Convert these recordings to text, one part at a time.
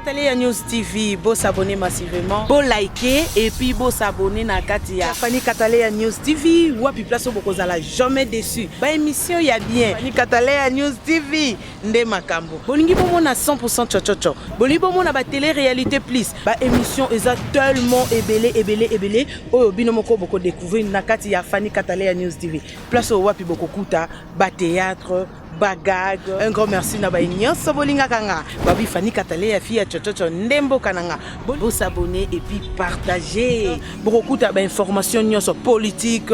Katalia News TV, beau s'abonner massivement, beau liker et puis beau s'abonner na Katia. Fanny Katalia News TV, wapi place au bokozala jamais déçu. Ba émission ya bien. Fanny Katalia News TV, nde makambo. Bolingi bomo na 100% chochocho. Bolingi bomo na ba télé réalité plus. Ba émission eza tellement ébélé. Oyo bino moko boko découvrir na Katia Fanny Katalia News TV. Place au wapi boko kuta, ba théâtre, bagag. Un grand merci na ba nyonso bolinga kanga. Babi Fanny Katalia fille chochocho ndembo kananga. Bon s'abonner et puis partager. Beaucoup de informations nyonso politique,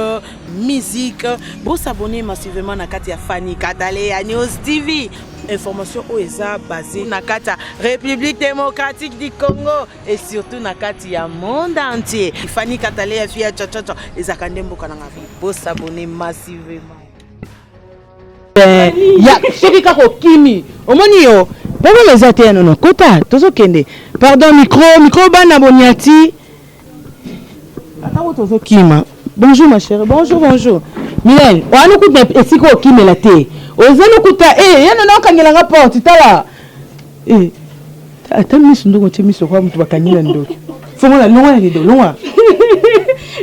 musique. Bon s'abonner massivement na Katia Fanny Katalia News TV. Information OESA basée na Katia République démocratique du Congo et surtout na Katia monde entier. Fanny Katalia fille chochocho ezakandembo kananga. Bon s'abonner massivement. Ya soki kako kimi omoni yo baba lezate non kota tozo kende pardon micro bana boniati atawo tozo kima bonjour ma chérie bonjour Mylène wanu kuta esiko kimela te ozelo kuta yana na kangela nga porte tala ata misu ndoko chemiso kwa mtu bakanyela ndoki fongola longa lido longa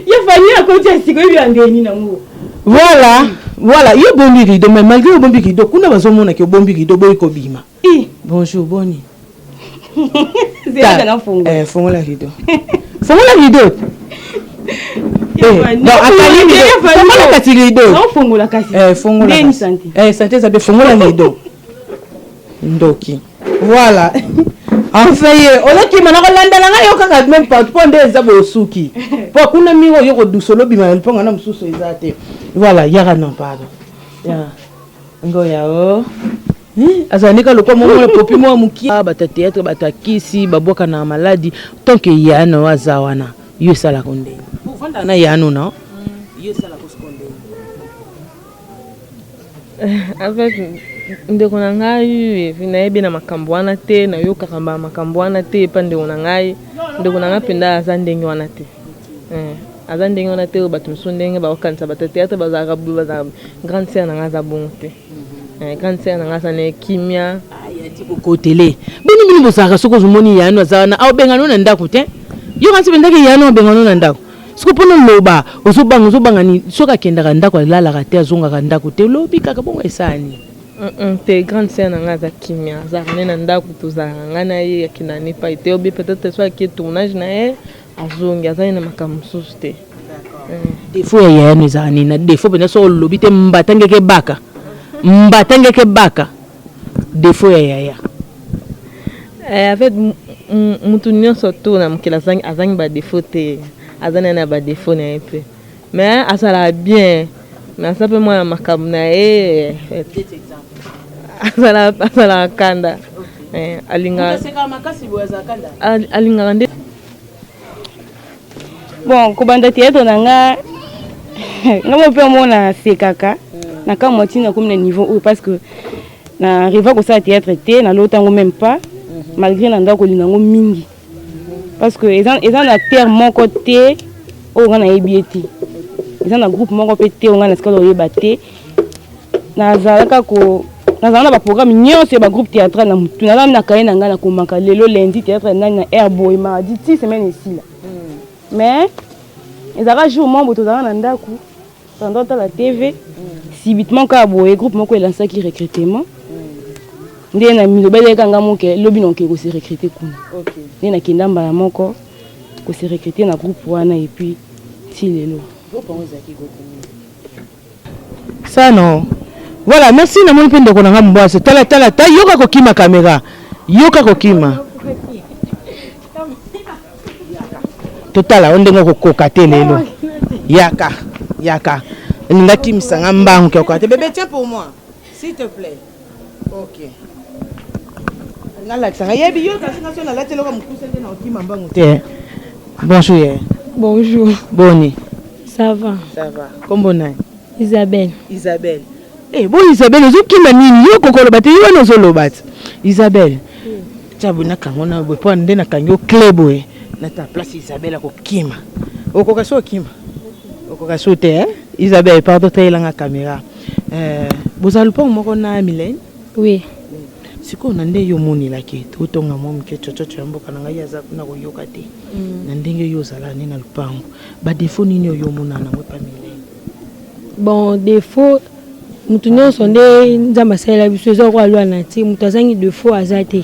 ya fanya ko tia siko bi andeni na ngo Voilà, yo bombi rido, mais malgré bombi rido, kuna bazomona ki bombi rido boy ko bima. Bonjour, boni. C'est la fongo. Fongo la rido. Fongo la rido. Non, akali rido. Fongo la kasi rido. Non, fongo la kasi. Fongo la. Bien santé. Santé ça be fongo la rido. Ndoki. Voilà. Enfin, on a qui m'a rendu yo kaka même pas pondé za bosuki. Po kuna miro yo ko dusolo bima po ngana msuso ezate. Voilà, yara non pardon. Ya. Ngoya o. Azanika lokwa momo popi mo muki bata théâtre bata kisi baboka na maladi tant que yana wazawana. Yo sala konde. Pour vendre na yana non? Yo sala koskonde. Avec ndeko na ngai vinaebi na makambo wana te na yo kakamba makambo wana te pa ndeko na ngai ndeko na ngai penda aza ndenge wana te aza ndenge wana te bato mso ndenge baokanisa bato théâtre bazaka baza grande sœur na ngai aza bongo te grande sœur na ngai aza na kimia ayati kokotele bini bosaka soko zumoni yano aza na aobengano na ndako te yo kansi bendaki yano obengano na ndako siko pono loba ozobanga ni soka kendaka ndako alalaka te azongaka ndako te lobi kaka bongo esani te grande sœur na nga za kimia za nena ndako tozala nga na ye akinani pa ete obi peut-être soit ki tournage na ye azongi azali na makambo mosusu te defo ya yano ezala nini na defo pena so olobi te mbatangeke baka defo ya yaya en fait mutu nyonso to na mokili azangi badefo te azali na badefo na ye mpe mais azala bien mais aza mpe mwana makambo na ye azala kanda alingaka nde bon kobanda théâtre na nga nga mpe mona sekaka na ka moitié na comme na niveau oyo parce que na riva kosala théâtre te na lotango même pas malgré na ndako linango mingi parce que eza na terre moko te oyo nga nayebi ye te eza na groupe moko mpe te oyo nga na sikala oyeba te nazalaka na baprogramme nyonso ya bagroupe théâtral na mutu nalami na kaye na ngai nakomaka lelo lundi théâtre nani na airboy mardi 6 semaine esila mais ezalaka jour membre tozalaka na ndako pendant la tv subitement kaka boye groupe moko elansaki recrutement nde na milobeleka nga moke lobi nonke kose recruter kuna nde nakenda mbala moko kose recruter na groupe wana et puis ti lelo ça non. Voilà, merci na moni pende ko nga mbwase tala yoka kokima kamera yoka kokima totala ondenga kokoka te lelo yaka ninga kimisanga mbangu kokaka te bébé tiens pour moi s'il te plaît OK ngala tsanga yebi yoka singa sona la telo ka mkusende na okima mbangu te bonjour boni ça va kombo nani Isabelle bon Isabelle ozokima nini yo kokoloba te yo wana ozoloba te Isabelle tiabu nakango na boye po nde nakangi oclé boye na ta place Isabelle akokima okoka so okima okoka so te Isabelle pardon tayelanga caméra bozala lupango moko na Mylène oui siko na nde yo moni laki to tonga mom ke chochocho ya mboka na ngai aza na koyoka te na ndenge yo zala ne na lupango ba défaut nini yo mona na ngwe pa Mylène bon défaut mutu nyonso nde nzamba sala biso zo kwa lwa na ti mutu azangi défaut azate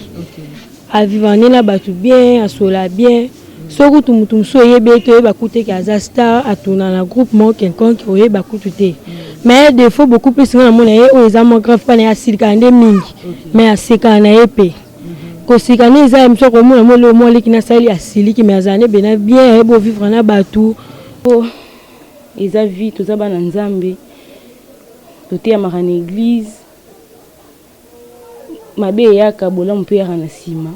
a vivre na batu bien asola bien soko tu mutu mso yebe to yeba kute ki aza star atuna na groupement quelconque oyeba kutu te mais défaut beaucoup plus na mona ye o ezamo grave pa na asilika nde mingi mais aseka na yepe ko sikana eza mso ko mona mole mole ki na sali asiliki mais azane bena bien ebo vivre na batu eza vie toza bana nzambe toteya maka na église mabe eyaka bolamu mpe yaka na nsima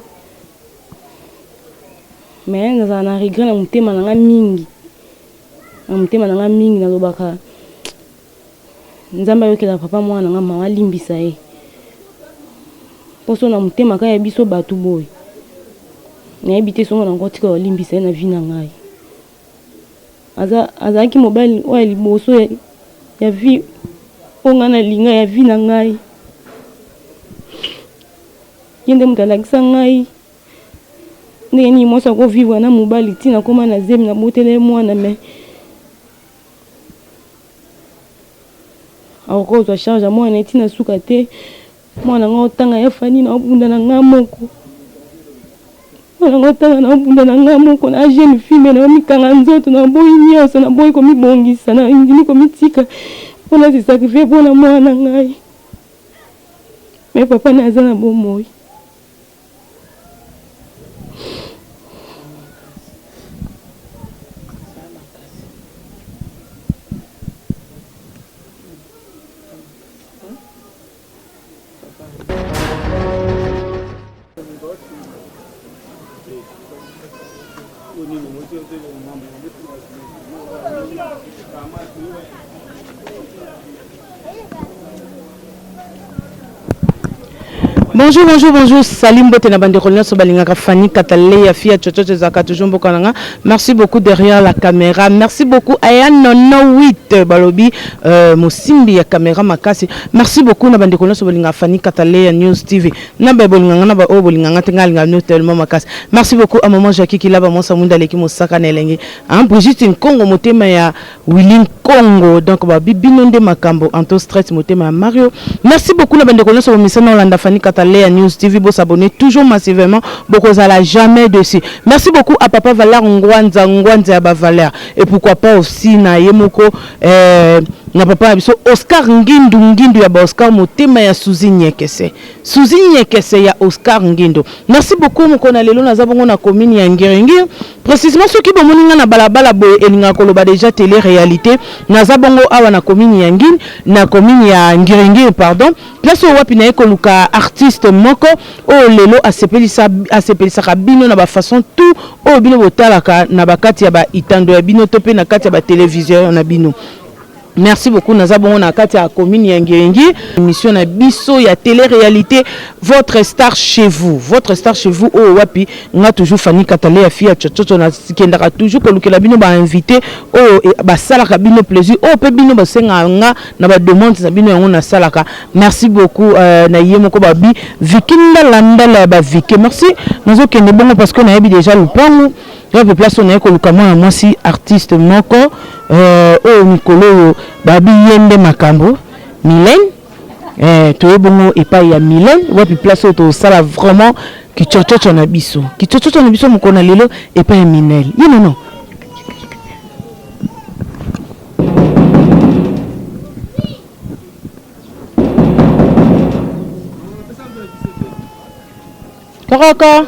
mais nazala na regret na motema nanga mingi nalobaka nzambe ayokela papa mwana nanga mama alimbisa ye poso na motema kaka ya biso bato boye nayebi te songo nango tika olimbisa ye na vi na ngai azalaki mobali oyo liboso ya vi oyo ngai nalinga ya vi na ngai ye nde moto alakisa ngai ndenge nini mwasi akovivre na mobali ntina koma na zemi na botele mwana me akozwa charge ya mwana ntina suka te mwana nga otanga ya fani na obunda na nga moko mwana nga otanga na obunda na nga moko na jeune fille na omikanga nzoto na boyi nyonso na boyi komibongisa na indimi komitika mpona zisakrifie mpona mwana ngai me papa na aza na bomoi Bonjour, Salim Botena Bandekolina Sobalingaka Fanny Katale, ya fille Tchocho Zaka toujours Bokananga. Merci beaucoup derrière la caméra. Merci beaucoup Ayan 98 Balobi Mosimbi ya caméra makasi. Merci beaucoup na Bandekolina Sobalingaka Fanny Katale ya News TV. Na ba bolinganga na ba o bolinganga tengalinga no tellement makasi. Merci beaucoup à maman Jackie qui laba mon samunda leki mosaka na elengi. Hein Brigitte Nkongo motema ya Willing Congo. Donc ba bibino nde makambo anto stress motema ya Mario. Merci beaucoup na Bandekolina Sobalingaka Olanda Fanny Katale à News TV, vous s'abonner toujours massivement, beaucoup à jamais dessus. Merci beaucoup à Papa Valère Ngwanza Valère et pourquoi pas aussi na Yemoko na papa abiso Oscar Ngindu ya Oscar motema ya Suzinye Kese ya Oscar Ngindu. Merci beaucoup mokona lelo na zabongo na commune ya Ngiringir précisément ceux qui bomoninga na balabala boye elinga koloba déjà télé réalité na zabongo awa na commune ya Ngin na commune ya Ngiringir pardon place wapi na ekoluka artiste moko o lelo asepelisa bino na ba façon tout o bino botalaka na bakati ya ba itando ya bino topé na kati ya ba télévision na bino. Merci beaucoup Nazabon na kati ya commune ya Ngiringi émission na biso ya télé-réalité votre star chez vous oh wapi nga toujours Fanny Katale ya fille Tchocho na kendaka toujours ko lukela bino ba invité oh ba salaka bino plaisir oh pe bino ba senga nga na ba demande za bino yango na salaka. Merci beaucoup na yemoko babi Vikinda Landala ba Vike merci nazo kende bongo parce que na yebi déjà le pango ya pe place on a ko lukama moi si artiste moko oh Nicolo babi yende makambo Mylène toyebongo epai ya Mylène wapi place to sala vraiment ki chochocho na biso mokona lelo epai ya Minel non Koroko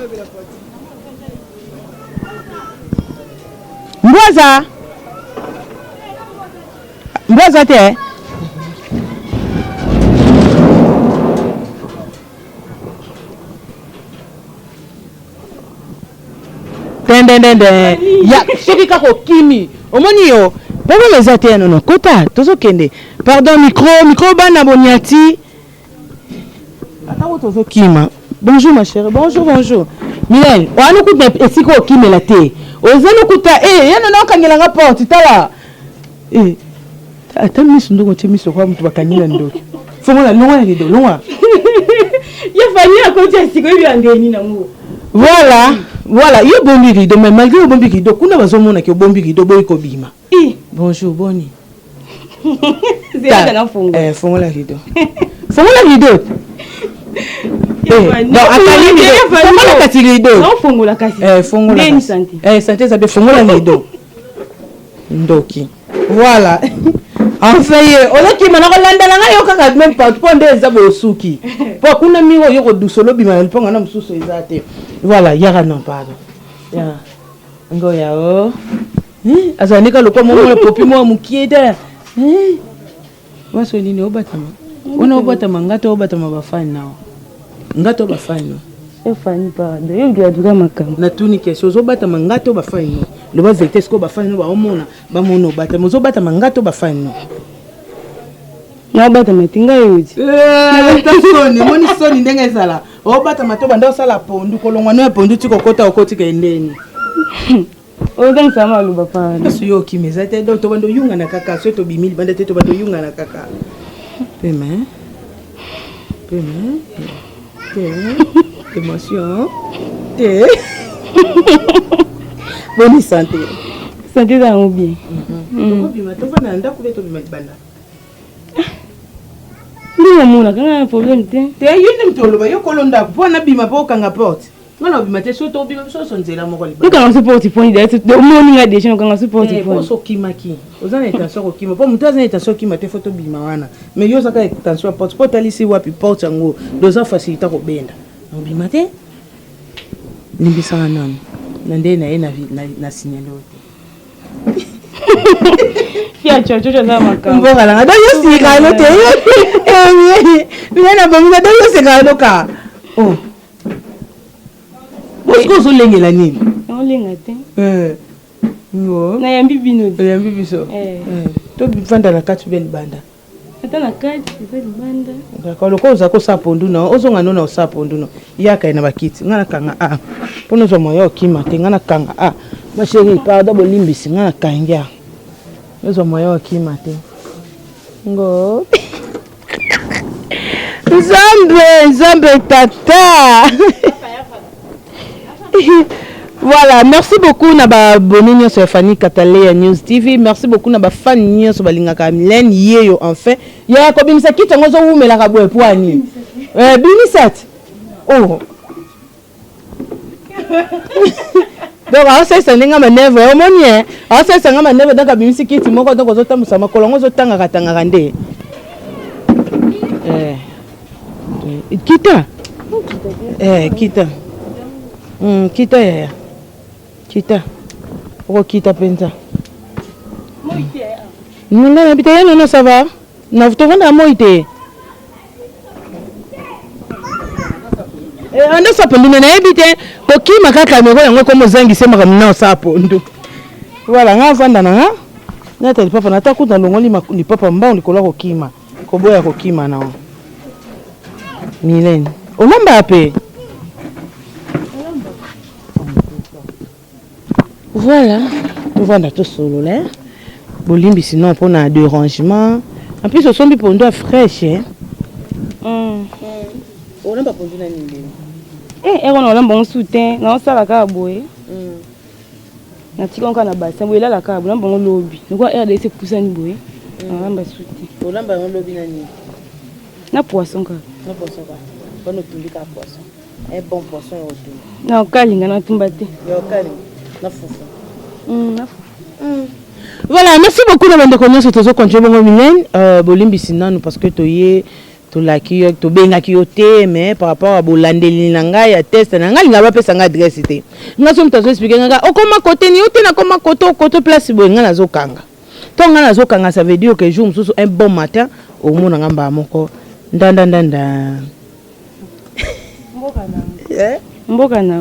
Mbwaza te ya soki kako kimi omoni yo problème eza te non kota tozokende pardon micro bana boniati atako tozokima bonjour ma chérie bonjour Mylène wana kuta esiko okimela te ozana kuta yana na okangelanga porte tala ata misu ndoko te misu kwa mtu bakanyila ndoki fongola longa rido longa ya fani akoti asiko yo ndeni nango. Voilà, yo bombi rideau mais malgré yo bombi rideau kuna bazomona ke bombi rideau boy ko bima. Bonjour Boni. C'est la fongo. Fongola rideau. Fongola rideau. Non, fongola kati rideau. Non fongola kasi. Fongola. Beni santé. Santé ça be fongola rideau. Ndoki. Voilà. Enfin, on a qui m'a dit même pas de zabo suki. Pour qu'on a mis au yoko du solo bima el ponga na msuso izate. Voilà, yara non pardon. Ya. Ngo ya o. Azanika lokwa mo popi mo mukieda. Waso nini obatama. Ona obatama ngato obatama bafani nao. Ngato bafani no. Efani pardon. Yo doit duka makam. Na tuni question obatama ngato bafani no. Le ba vecteur ko bafani no ba omona. Ba mono batama obatama ngato bafani no. Na bata matinga yoji. Tasoni, moni soni ndenge sala. O bata matoba ndo sala pondu kolongwa no pondu tiko kota okoti ka endeni. O dan sama luba pa. Asu yo kimeza te do to bando yunga na kaka so to bimili banda te to bando yunga na kaka. Peme. Émotion. Te. Bonne santé. Santé za bien. To bima to bana ndako beto bima banda. Ndiyo muna kanga problem te. Te yini mtoloba yo kolonda pona bima po kanga porte. Ngala bima te so to bima so nzela moko liba. Kanga support point de to moni nga deja kanga support point. So kimaki. Ozana intention ko kima. Po mutaza intention kima te photo bima wana. Mais yo saka intention porte po talisi wapi porte ngo. Doza facilita ko benda. Bima te. Limbisa nani. Nande na ena na signalo. Fia chocho na makao. Mbonga la ndo yo sigalo te. Mina bomba ndo yo sigalo ka. Oh. Bosko zo lengela nini? On lenga te. Ngo. Na yambi bino. Yambi biso. To bifanda la kati ben banda. Ata na kati ben banda. D'accord, loko za ko sapondu na ozonga no na sapondu no. Yaka ina bakiti. Ngana kanga Pono zo moyo kima te ngana kanga Ma chérie, pardon bolimbisi ngana kanga. Ezo moyo kima te. Ngo. Zambe tata. Voilà, merci beaucoup Naba Bonigno sur Fanny Katalea News TV. Merci beaucoup Naba Fanny sur Balinga Kamlen yeyo enfin. Ya ko bimisa kita ngozo umela ka boe poani. Bimisat. Oh. Donc asa sandinga maneve omonie. Asa sanga maneve donc bimisi kiti moko donc ozo tambusa makolo ngozo tanga katanga kande. Kita. Kita. Kita ya. Kita. Oko kita penza. Moite. Nuna na bitaya non ça va. Na vutona moite. Anda sapondo na ebite ko kima kaka meko yango ko mozangi sema ka mna sapondo. Voilà nga vanda na. Na tali papa na takuta ndongoli ni papa mbao likola ko kima. Ko boya ko kima na. Milene. Olamba ape. Voilà, on va tout solo là. Bolimbi sinon pour un dérangement. En plus ce sont des pondos fraîches. On n'a pas pondu la nuit. On a un bon soutien, non ça la carboé. Na tika on kana bassin, boy là la carbo, on a bon lobby. Nous quoi RDC c'est pousser ni boy. On a un soutien. On a un lobby na nuit. Na poisson ka. Na poisson ka. Bon otumbi ka poisson. Un bon poisson au tout. Na kalinga na tumbate. Yo kalinga. Voilà, merci beaucoup de connaître ce que tu as Milène. Bolimbi sinanu parce que tu laki to benga ki yote mais par rapport à bolandeli nanga ya test nanga linga ba pesa nga adresse te. Nga so mtazo expliquer nga okoma côté ni yote na koma côté place bo nga nazo kanga. To nga nazo kanga ça veut dire que jour mususu un bon matin au mona ngamba moko ndanda. Mboka na.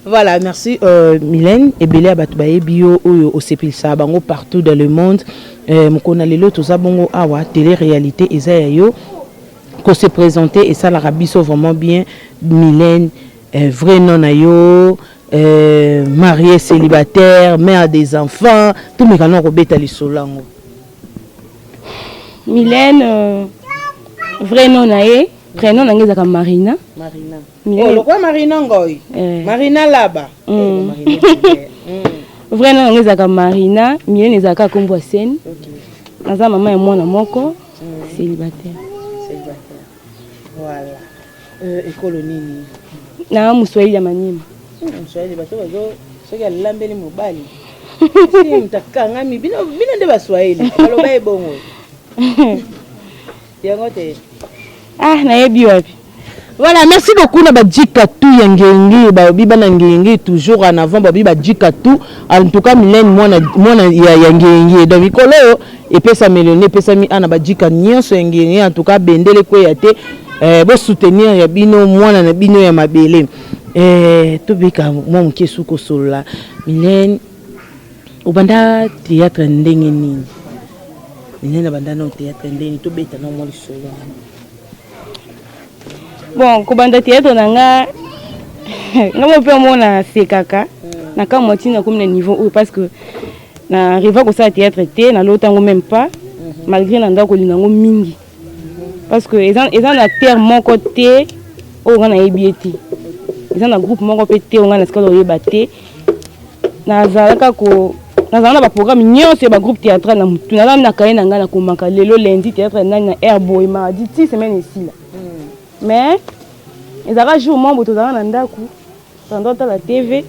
Voilà, merci Mylène et Belé Abatoubaye bio au Sepilsa bango partout dans le monde. Mokona lelo toza bongo awa télé-réalité ezayo ko se présenter et ça la rabiso vraiment bien Mylène vrai nom na yo mariée célibataire, mère des enfants, tout mes canons robeta li solango. Mylène vrai nom na ye prénom na ngeza ka Marina. Oh, le quoi Marina ngoy? Marina là-bas. Vrai nom na ngeza ka Marina, mieux neza ka kombo Sen. Naza maman et mwana moko célibataire. Voilà. École nini? Na Muswahili ya Manyema. Muswahili bato bazo soki alambeli mobali. Si mtakanga mi bino nde baswahili. Baloba ebongo. Yango te. Ah, nayebi wapi. Voilà, merci beaucoup na badjika tout yangenge ba biba na ngenge toujours en avant ba biba djika tout en tout cas Mylène mwana ya yangenge donc mikolo et pesa melone pesa mi ana badjika nyonso yangenge en tout cas bendele ko ya te bo soutenir ya bino mwana na bino ya mabele to bika mo mkesu ko sola Mylène obanda théâtre ndenge nini Mylène banda no théâtre ndenge to beta no mo lisolo. Bon, kobanda théâtre nanga ngamo pe mona sekaka na ka moitié na comme niveau parce que na riva ko sa théâtre té na lotango même pas malgré na ndako linango mingi parce que ils ont la terre mon côté o ngana ebieti ils ont un groupe mon côté té o ngana skalo yebate na zalaka ko na zalana ba programme nyonso ba groupe théâtral na mutu na na kaina ngana ko maka lelo lundi théâtre na airboy mardi 6 semaines ici là. Mais ils ont joué au membre de Nandaku pendant la TV.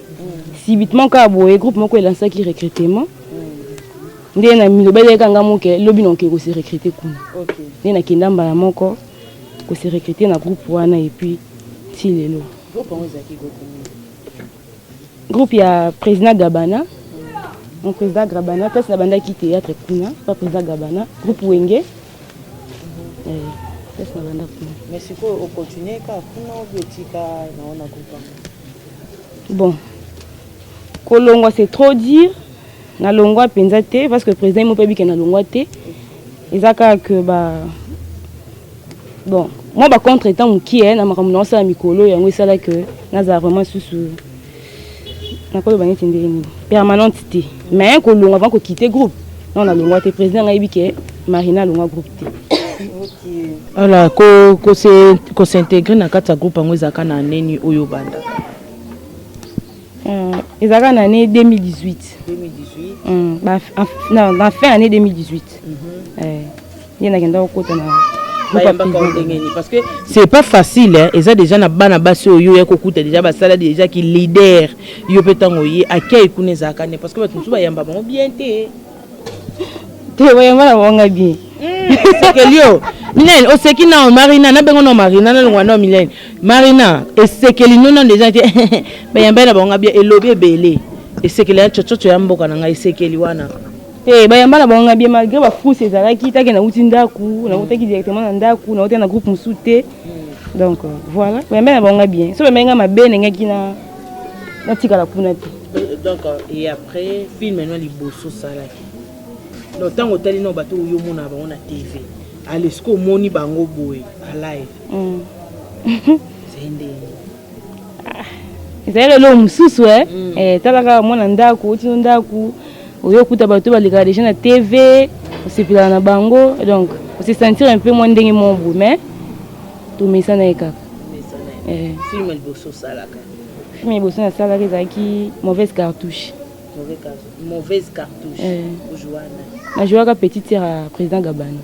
Subitement, quand le groupe m'a lancé qui recrutement, il y a mis le bel écran qui lobby non qui s'est recruté comme. Il y a qui n'a pas la moko qui s'est recruté dans le groupe wana et puis s'il est là. Groupe il y a président Gabana. Mon président Gabana, place la bande qui théâtre kuna, pas président Gabana. Groupe Wenge. Mais si vous continuez, bon, Kolongwa c'est trop dire. Na longwa penzate parce que le président m'a pas dit que na longwa té. Ils a que bah bon, moi par contre étant qui est na makamuna ça mikolo yango ça là que naza vraiment sous na ko ba nti ndeni permanente mais Kolongwa avant ko quitter groupe. Non na longwa té président a dit que Marina longwa groupe té. Alors, ko s'intégrer dans le groupe en Ouizaka na neni oyo banda. Ils ont année 2018. 2018. Non, dans fin année 2018. Il y en a qui ont côté na. Parce que c'est pas facile hein. Ils ont déjà na bana basi oyo ya kokuta déjà basala déjà qui leader yo petango yi akei kunezaka ne parce que batu ba yamba bon bien té. Té wayamba bonga bien. C'est que lio Mylène o seki na Marina na bengo no Marina na ngwana Mylène Marina et c'est que lino non déjà ba yamba na bonga bien elobi ebele et c'est que la chochocho ya mboka na ngai sekeli wana ba yamba na bonga bien malgré ba fou ces alaki ta na utindaku na utaki directement na ndaku na utena groupe musute donc voilà ba yamba na bonga bien so ba menga mabene ngaki na tikala kuna donc et après film no liboso salaki no tango tali no bato yo mona ba on a TV allez ce qu'on moni bango boy à live c'est ndé c'est le mususu talaka mona ndaku utino ndaku oyo kuta bato balika déjà na TV osepila na bango donc on se sentir un peu moins ndenge mon bout mais tout mais ça na ekaka film liboso salaka film liboso na salaka ezaki mauvaise cartouche na jouaka petite sœur à président Gabana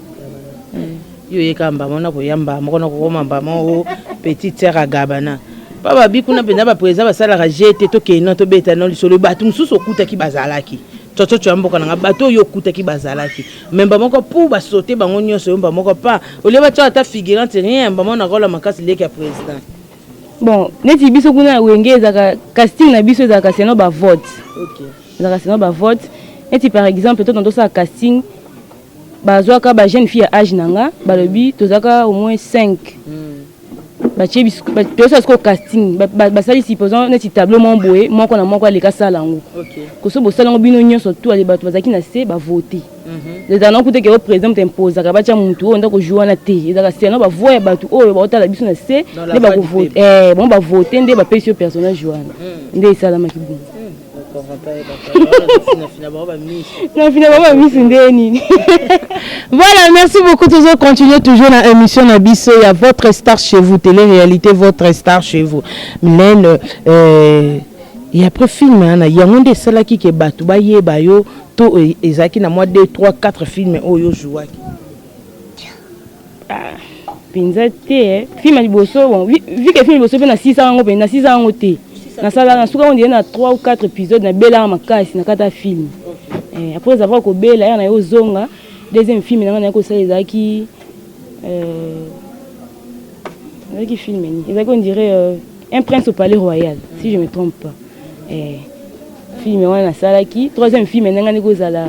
yo yekamba mona ko yamba moko na ko mamba mo petite sœur à Gabana baba bikuna penda ba président basala ka jeté to keno to beta no lisolo batu mususu okuta ki bazalaki toto mboka na bato yo okuta ki bazalaki memba moko pour ba sauter bango nyonso memba moko pas ole ba ta figurante rien ba mona kola makasi leki ya président. Bon neti biso kuna wenge ezaka casting na biso ezaka seno ba vote. OK. Ezaka seno ba vote. Et par exemple peut-être dans ça casting bazwaka ba jeune fille à âge nanga balobi tozaka au moins 5 ba chebi ba tosa ko casting ba sali supposons neti tableau mon boye moko na moko aleka sala ngo OK ko so bo sala ngo bino nyonso tout ali bato bazaki na se ba voter les anons coûte que président impose ka ba tia muntu o ndako jouer na te ezaka se no ba voya bato o ba otala biso na se ne ba ko voter bon ba voter nde ba pesi personnage wana nde sala makibu. Non, finalement, Miss Ndeni. Voilà, merci beaucoup. Toujours continuez toujours dans l'émission Nabiso. Il y a votre star chez vous, télé-réalité, votre star chez vous. Mylène, et après film, il y a un des salles qui est battu, bayo, tout ezaki na moi 2, 3, 4 films oyo jouaki. Penza te, film liboso bon, vu que film liboso pe na 600 ans pe na 600 ans te. Na sala na suka on dit na 3 ou 4 épisodes na bela makasi na kata film. Après avoir ko bela ya na yo zonga, deuxième film na ko sala ezaki avec film ni. Ezaki on dirait Un prince au palais royal, si je ne me trompe pas. Film wana salaki, troisième film na ngani ko zala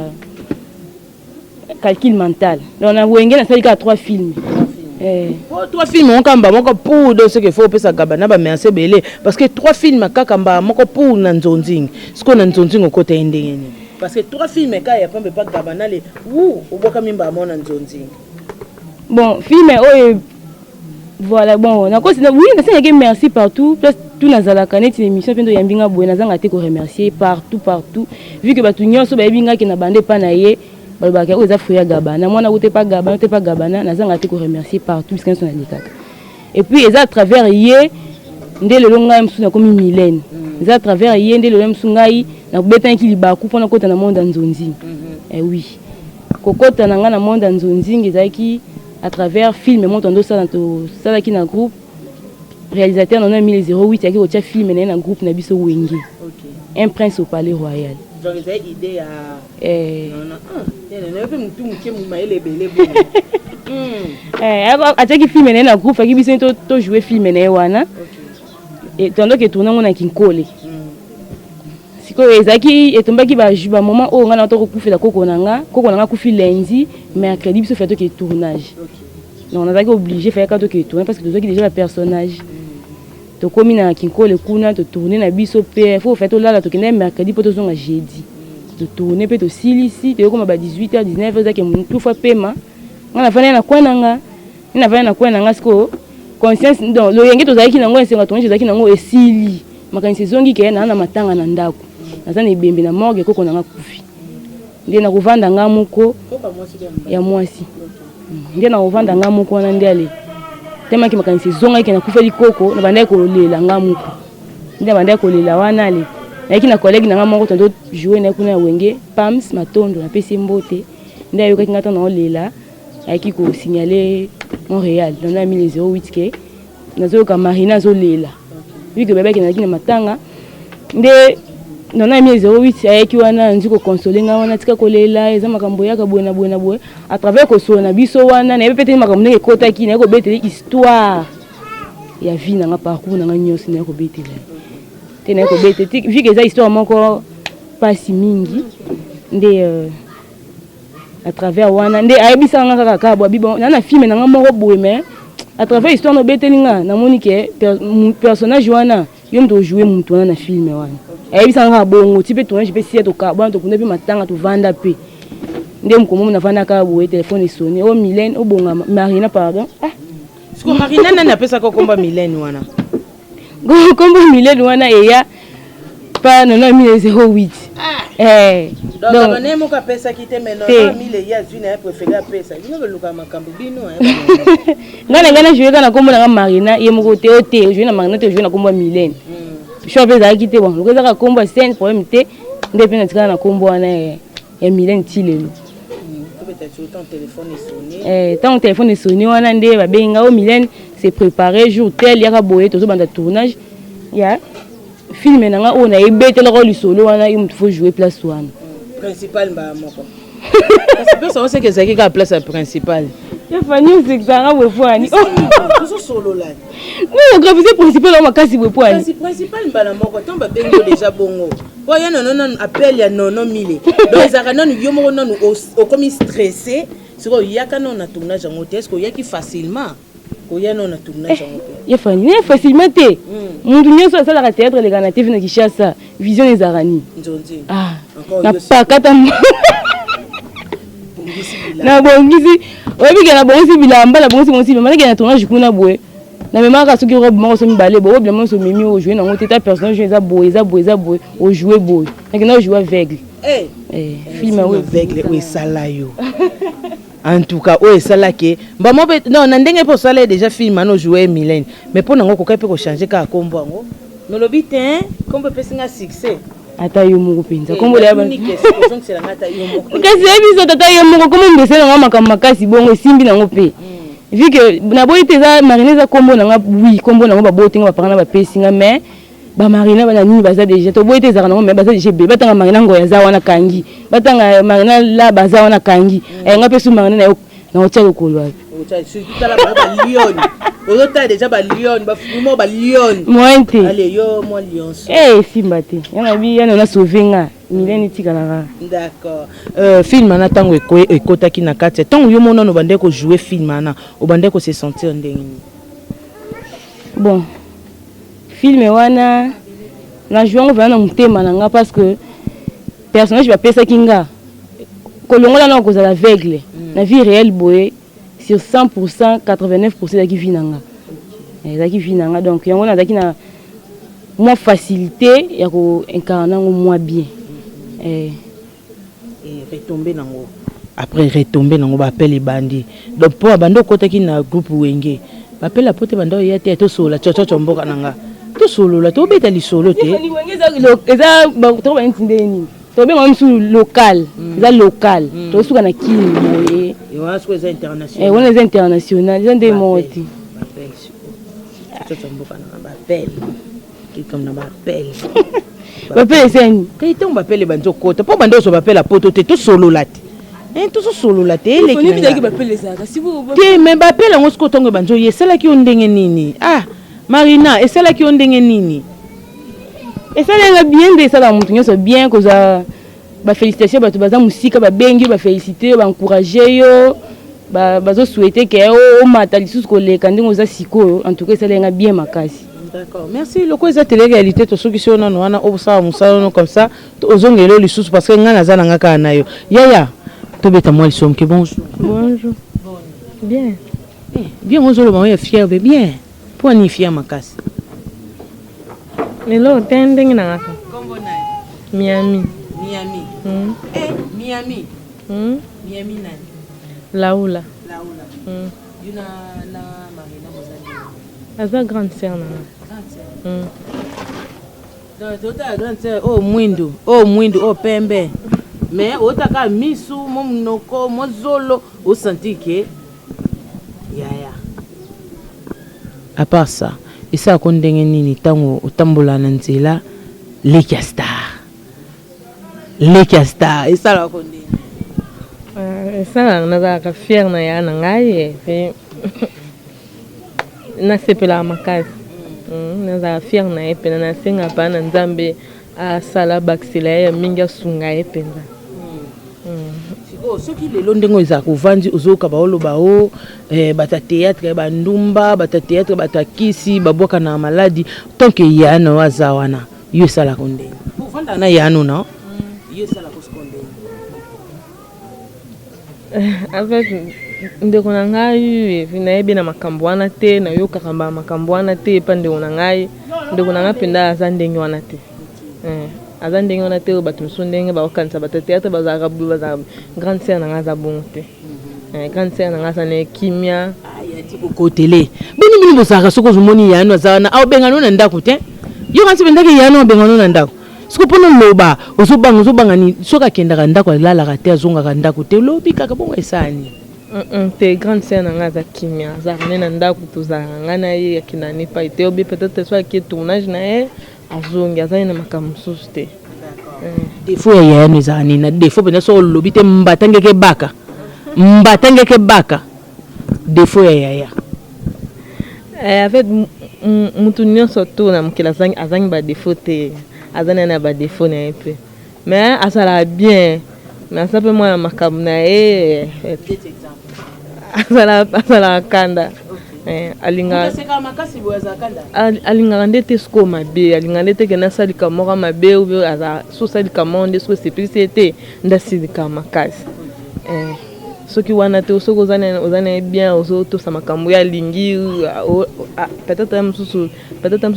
calcul mental. Donc on a wengé na salika 3 films. Trois films on kamba moko pour de ce qu'il faut pesa kabana ba merci belé parce que 3 films kakamba moko pour na nzonzing ce qu'on a nzonzing au côté ndengeni parce que 3 films ka ya pambe pas kabana le ou oboka mimba mona nzonzing bon film voilà bon na ko oui na c'est que merci partout plus tout na zala kanet émission pendo yambinga boye na zanga te ko remercier partout vu que batu nyonso ba yebinga ke na bande pa na ye balobaka oza fruya gabana mwana ute pas gabana na zanga te ko remercier partout parce qu'on a dit kaka et puis eza à travers yé nde le longa msu na komi Mylène eza à travers yé nde le msu ngai na kubeta ki libaku pona kota na monde nzonzi oui kokota na nga na monde nzonzi ezaki à travers film motondo ça to sala ki na groupe réalisateur non 1008 yaki otia film na groupe na biso wenge Un prince au palais royal. Donc j'ai idée à ataki film na groupe aki biso to jouer film na wana et tandis que tourner on a kinkole siko ezaki etombaki ba moment o ngana to kufela koko nanga kufi lundi mercredi biso fait que tournage donc on a été obligé faire quand que tourner parce que tozoki déjà le personnage to komi na kinkole kuna to tourner na biso pe faut faire to lala to kende mercredi pour to zonga jeudi de tourner pe to silisi te comme ba 18h 19h za ke tout fois pema ngana fana na kwananga ina fana na kwananga siko conscience donc lo yenge to zaki nango esenga to zaki nango esili makanisi zongi ke na matanga na ndako naza na ibembe na morgue koko nanga kufi nde na kuvanda nga muko ya mwasi nde na kuvanda nga muko na ndele tema ki makanisi zonga ke na kufeli koko na banda ko lela nga muko nde banda ko lela wana ale yaki na collègue na nga moko tondo jouer na kuna wenge pams matondo na pesi mbote nde ayoka ki ngata na lela yaki ko signaler Montréal dans la 1008 ke nazo ka marina zo lela vu que bébé ki na matanga nde dans la 1008 ayaki wana nziko consoler nga wana tika kolela eza makambo ya ka buena boye à travers ko so na biso wana na peut-être makambo ne kota ki na ko beteli histoire ya vie na nga parcours na nga nyosi na ko beteli te na ko beteli vu que eza histoire moko pas si mingi nde à travers wana nde ayebisa nga kaka ka bobi bon na film na nga moko boye mais à travers histoire no beteli nga na moni ke personnage wana yo mto jouer mtu na film wana ayebisa nga bongo ti pe tourner je peux si to ka bon to kuna pe matanga to vanda pe nde mkomo na vanda ka boye téléphone sonné o Mylène o bonga Marina pardon siko Marina nani apesa ko komba Mylène wana go komba Mylène wana eya pa non 1008 donc abane mo ka pesa ki te mais non 1000 ya zuna préféré apesa bino beluka makambo bino ngana jouer kana komba na Marina ye moko te o te jouer na Marina te jouer na komba Mylène chope za ki te bon lo ka komba scène problème te nde pe na tika na kombo wana ya Mylène tilelo ton téléphone est sonné tant téléphone est sonné wana nde ba benga o Mylène c'est préparé jour tel ya ka boye to banda tournage ya film na nga on a ebete le rôle solo wana il faut jouer place wana principal mba moko parce que c'est que ça qui a place principale ya fani c'est ça we fani tout solo là oui le principal on makasi we fani principal mba na moko tomba bengo déjà bongo oya non appel ya non mille donc ça non yo moko non au comme stressé c'est quoi yaka non na tournage en hôtel est-ce que yaki facilement oya non na tournage en hôtel ya fani facilement te mundu nyoso sala ka théâtre le kana TV na Kishasa vision les arani nzonzi na pakata na bongisi obi na bongisi bilamba na bongisi monsi mais na tournage kuna boye na même ka soki robe moko so mibale bo bien so mimi o jouer na ngote ta personnage eza boye o jouer boye na jouer aveugle film aveugle o sala yo en tout cas oyo esalaki mbamo non na ndenge mpo osala déjà film ano jouer Mylène mais mpo nango kokai mpe kochange kaka kombo yango nolobi te kombo epesinga succès ata yo moko mpenza kombo ya kasi biso tata yo moko kombo mbese nango makambo makasi bongo esimbi nango mpe vu que naboyi te eza marine eza kombo nanga oui kombo nango baboyi te nga bapanga na bapesinga mais bamarina bana nini baza déjà toboyi te ezaka nango mais baza déjà be batanga marina ngoya aza wana kangi batanga marina la baza wana kangi nga mpe su marina na otia lokolo wapi déjà ba lion ba fumo ba lion mointe allez yo moi lion simba te yana bi yana na sauver Mylène tikala d'accord film ana tango ekotaki na kati tango yo mona no bande ko jouer film ana o bande ko se sentir ndenge bon film wana na jouer vraiment mutema nanga parce que personnage va pesa kinga kolongola na ko za aveugle na vie réelle boye sur 100% 89% daki vinanga daki vinanga donc yango na daki na moins facilité ya ko incarner moins bien et retomber nango après retomber nango ba appelle bandi donc pour bando kotaki na groupe wenge ba appelle la pote bando ya te to sola chocho mboka nanga to solo la to beta li solo te ni wenge eza ba to ba ntinde ni to be ngam su local eza local to suka na kini moye et wana suka eza international wana eza international eza nde moti ba appelle chocho mboka nanga ba appelle comme na ba appelle bapele seni kay te bapele banzo kota po bando so bapela poto te to solo la te to so solo la te ele ki bidaki bapele zaka si vous te mais bapela ngo sko tongo banzo yesala ki ondenge nini Marina esala ki ondenge nini esala nga bien de sala mutu nyoso bien koza ba félicitations bato baza musika ba bengi ba féliciter ba encourager yo bazo souhaiter que o mata lisusu koleka ndingo za siko en tout cas esala nga bien makasi. D'accord, merci. Le quoi télé-réalité, tout ce qui sont on a comme ça, aux ongles les sous parce que nous avons un Yaya, tu bêtes à moi, ils sont que bonjour. Bonjour. Bien. Bien, on se le est fier, bien. Pour ni fier ma casse. Mais là, t'es un dingue dans Miami. Miami. Miami. Miami nani? Laoula. Laoula. Yuna na Marina Mozambique. Aza grande sœur nana. Donc tota grande sœur oh mwindo oh pembe. Mais otaka misu mo mnoko mo zolo o senti que yaya. À part ça, et ça kondenge nini tango otambola na nzela Lekiastar et ça la kondenge. Ça na fier na ya na ngai fe na sepela makasi naza fier na ye pena na senga pa na nzambe asala baksela ya mingi asunga ye penza soki lelo ndenge eza kovandi ozoyoka baoloba o bata théâtre bandumba bata théâtre bata kisi babwaka na maladi tant que yano aza wana yo esalaka ndenge ovanda na yano na yo esalaka ndenge en fait ndeko na ngai nayebi na makambo wana te nayokaka makambo wana te epa ndeko na ngai mpenza aza ndenge wana te aza ndenge wana te bato mosusu ndenge baokanisa bato théâtre bazalaka baza grande sœur na ngai aza bongo te grande sœur na ngai aza na kimia yati kokotele bini bozalaka soki ozomoni yano aza wana aobengano na ndako te yo kasi pendaki yano obengano na ndako soki mpona loba ozobanga ni soki akendaka ndako alalaka te azongaka ndako te lobi kaka bongo esani te grande sœur na ngai aza kimia azalaka ne na ndako tozalaka ngai na ye akenda nepa te obi peut-être so akie tournage na ye azongi azali na makambo mosusu te defo ya yano ezala nini na defo mpenza so olobi te mbatangeke baka defo ya yaya en fait mutu nyonso to na mokili azangi badefo te aza na badefo na ye mpe mais asalaka bien mais aza mpe mwana makambo na ye asalaka kanda alingaka nde te sikoyo mabe alingaka nde te kende asalika moko mabe oyo so osalika moko nde sikoyo sepelisi te nde asilika makasi soki wana te soki oza na bien ozotosa makambo ya alingi peut-être mosusu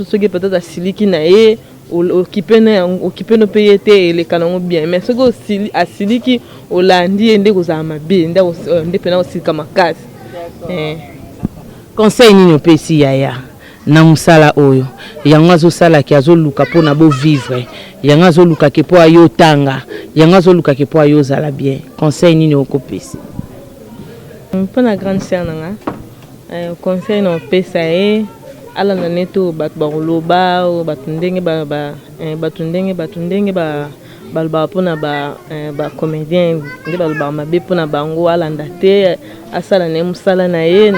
soki peut-être asiliki na ye occupé no payer te les canons bien mais ce que asiliki olandi ende kozama be nde pena osika makasi conseil nini opesi yaya na musala oyo yango azosalaki azoluka mpona bovivre yango azolukaki mpo ayotanga yango azolukaki mpo ayozala bien conseil nini okopesi mpona grande sœur nanga conseil na opesa ye alanda neto bato bakoloba bato ndenge balobaka mpona bacomédien nde balobaka mabe mpona bango alanda te asala na ye mosala na ye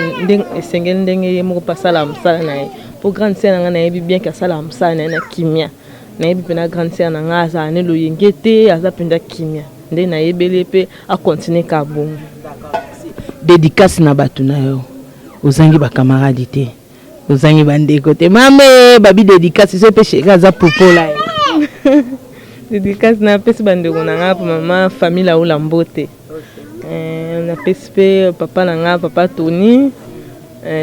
esengeli ndenge ye moko mpo asalaka mosala na ye mpo grande sœur nanga nayebi bien ke asalaka mosala na ye na kimia nayebi mpena grande sœur nanga azala ne loyenge te aza mpenza kimia nde nayebeli mpe akontinue ka bongo. dédicace na bato na yo ozangi bakamaradi te ozangi bandeko te mame babi dédicace so mpe sheri aza popola dédicace napesi bandeko na nga po mama famille aola mbote napesi mpe papa na nga papa Tony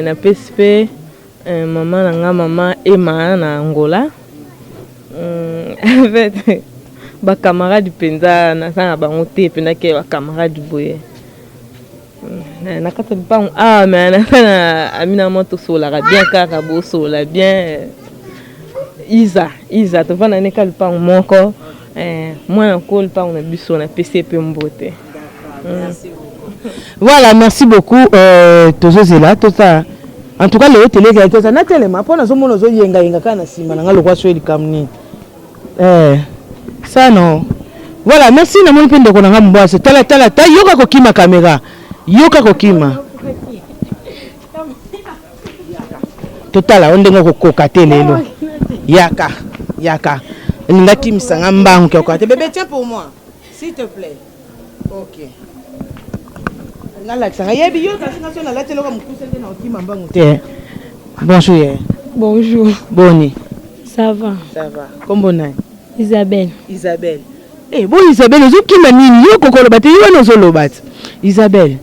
napesi mpe mama na nga mama Emma na Angola en fait bakamaradi mpenza nazanga bango te mpendake bakamaradi boye nakata lupango mais nasana amina moto solaka bien kaka bosola bien Isa tovanda neka lupango moko mwana ko lupango na biso na pesi pe mbote. Voilà, merci beaucoup tozozela tota en tout cas le télé tota na telema pona zo mono zo yenga kana sima na ngalo kwa sweli kamni ça non. Voilà, merci na moni pende ko na ngamba se tala yoka ko kima kamera yoka ko kima totala ondenga ko kokate lelo yaka ninga kimisa ngambangu ko kokate bébé tiens pour moi s'il te plaît. OK ngala tsanga yebi yoka singa sona la telo ko mkusende na okima mbangu te. Bonjour. Bonjour. Boni. Ça va. Kombo nani? Isabelle. Bon Isabelle ozokima nini yo kokoloba te yo nozoloba te Isabelle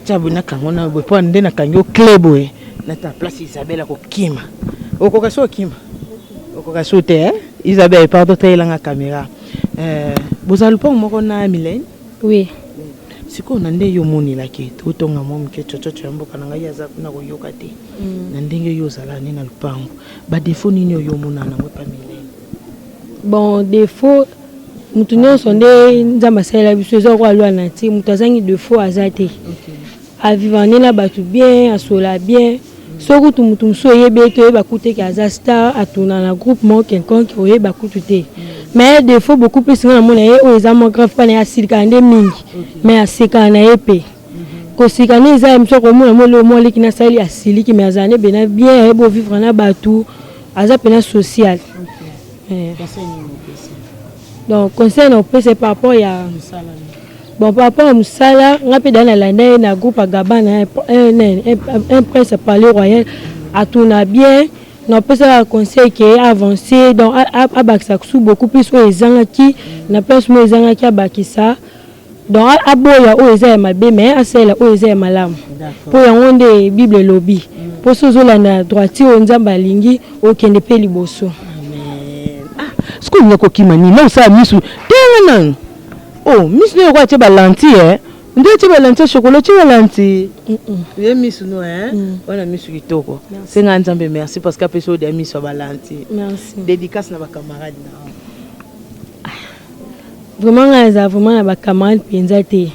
tabuna kango na bo po nde na kango klebo na ta place Isabelle akokima okokaso okima okokaso te Isabelle pardon tailanga caméra bozalupa moko na Mylène. Oui. Siko na nde yo moni laki totonga momi ke chochocho ya mboka na ngai aza kuna koyoka te na ndenge yo zala ni na lupango ba défaut nini yo mona na mwe pa Mylène. Bon défaut mutu nyonso nde nzambe asalela biso eza koalwa na ti mutu azangi défaut aza te avivre nde na bato bien asola bien soki tu mutu mosusu oyebi ete oyeba kutu ke aza star atuna na groupe moko quelconque oyeba kutu te mais défaut beaucoup plus nga namona ye oyo eza mo grave mpana ye asilikana nde mingi mais asekana na ye mpe kosika nde eza ya miso komona moleo mo aleki nasaleli asiliki mais azala nde bena bien ayeba ovivre na bato aza mpena social. Donc conseil na opesa par rapport ya bon par rapport à musala nga pe dans la na groupe Gabana un prince palais royal atuna bien na opesa conseil qui est avancé donc abakisa sous beaucoup plus o ezangaki na place mo ezangaki abakisa donc aboya o eza mabe mais asela o eza malamu pour yango nde bible lobby pour sozola na droitier o nzamba lingi o kende pe liboso. Ce qu'on a kokima ni non ça misu tengan misu ne kwa teba lanti ndio teba lanti chocolat teba lanti ye misu no wana misu kitoko senga nzambe merci parce qu'après so de misu ba lanti merci dédicace na ba camarades na vraiment ngaza vraiment na ba camarades penza te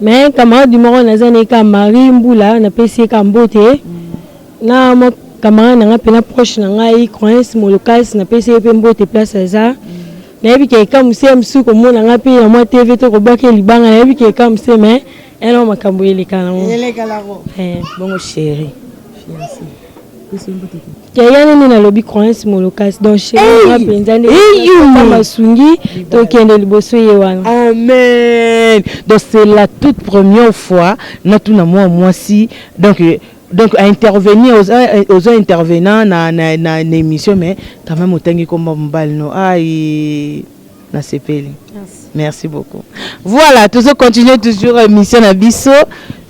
mais camarade du moro na zane ka Marie Mbula na pesi ka mbote na mo camarade nga pena proche na ngai croyance molokas na pesi pe mbote place za na yebi ke ka muse msu ko mona nga pe na mo TV to ko bake libanga na yebi ke ka muse mais eno makambo ile kana mo ele kala ko bongo chérie ke yana ni na lobby croyance molokas donc chérie nga penza nde masungi to kende liboso ye wana. Amen. Donc c'est la toute première fois na tuna moi si donc à intervenir aux intervenants na émission mais quand même autant comme mbal no na sepeli. Merci beaucoup. Voilà, tout ça continue toujours émission na biso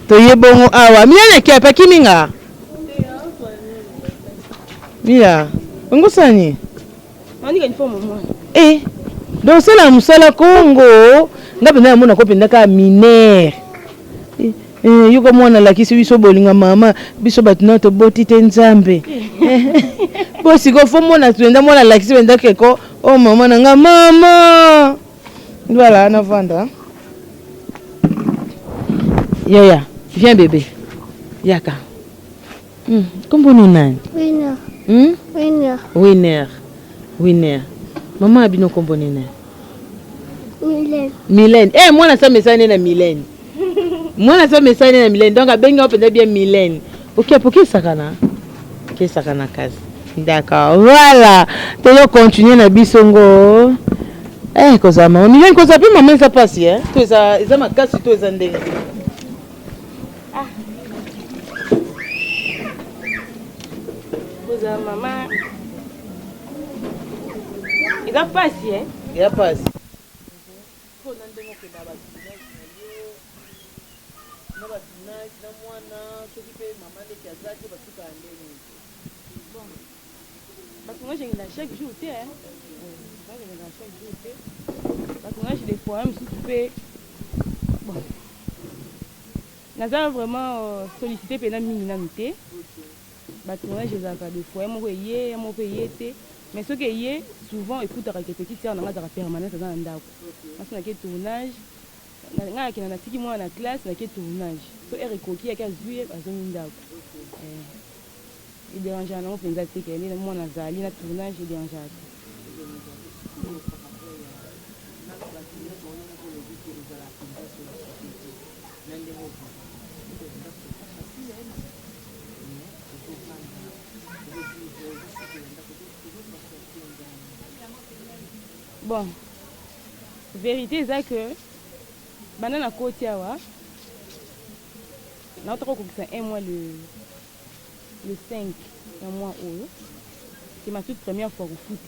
to yebongo awa miana ki apa kiminga mia ngusani Andika uniforme moi. Donc c'est la musala Congo. Nga penda mona ko penda ka mineur. Yuko mwana lakisi biso bolinga mama biso batuna to boti te nzambe. Bosi ko fo mona tuenda mwana lakisi penda keko oh mama nanga mama. Voilà, na vanda. Yaya, viens bébé. Yaka. Comment on est? Winner. Maman a bien compris. Mylène. Moi, je suis message na Mylène. Donc, peut-être bien Mylène. Ok, pour qui ça kana? Qui ça kana case? D'accord. Voilà. Tu vas continuer na bisongo. Cosa maman. Mylène, cosa puis maman ça passe hein. Tout ça ma casse tout ça ndenge. Maman, il a passé, hein? Il a passé. Parce que moi j'ai chaque jour, hein? Parce que moi j'ai des poèmes s'occuper. Bon. Nous avons vraiment sollicité pendant une minute. Moi je les ai des fois, mon pays, mais ce qui est souvent écoute avec les petites sœurs dans la permanence dans un dako. Parce qu'on a quel tournage, on a qui moi en classe, on a quel tournage. So Eric qui a 15 juillet à un dako. Il dérange à nous, on fait que les moi on a zali na tournage il dérange à. Bon, vérité c'est que pendant la côte notre un mois le 5 un mois où c'est ma toute première fois au foot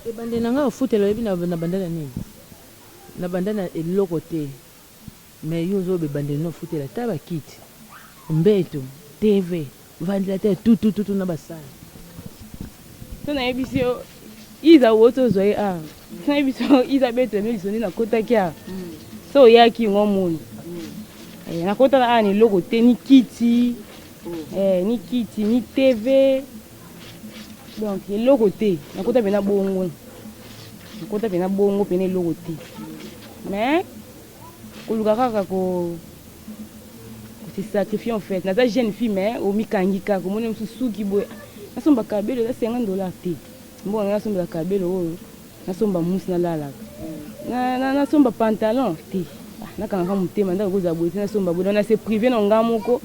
et bandana au foot le na bandana nini na bandana eloko te mais yo zo be bandana au foot la taba kit mbeto TV ventilateur tout na basala. Na ebisio iza woto zoe na ebisio iza beto melisoni na kota kia so yaki ngomuni na kota na ni logo te ni kiti ni TV donc le logo te na kota bena bongo pena logo te mais koluka kaka ko se sacrifier en fait na za jeune fille mais au mikangika ko mona msusuki boy nasomba kabelo za $50 te mbona nasomba kabelo oyo nasomba musi na lala nasomba pantalon te nakanga mutema ndako koza boye nasomba boye na se privé na ngamoko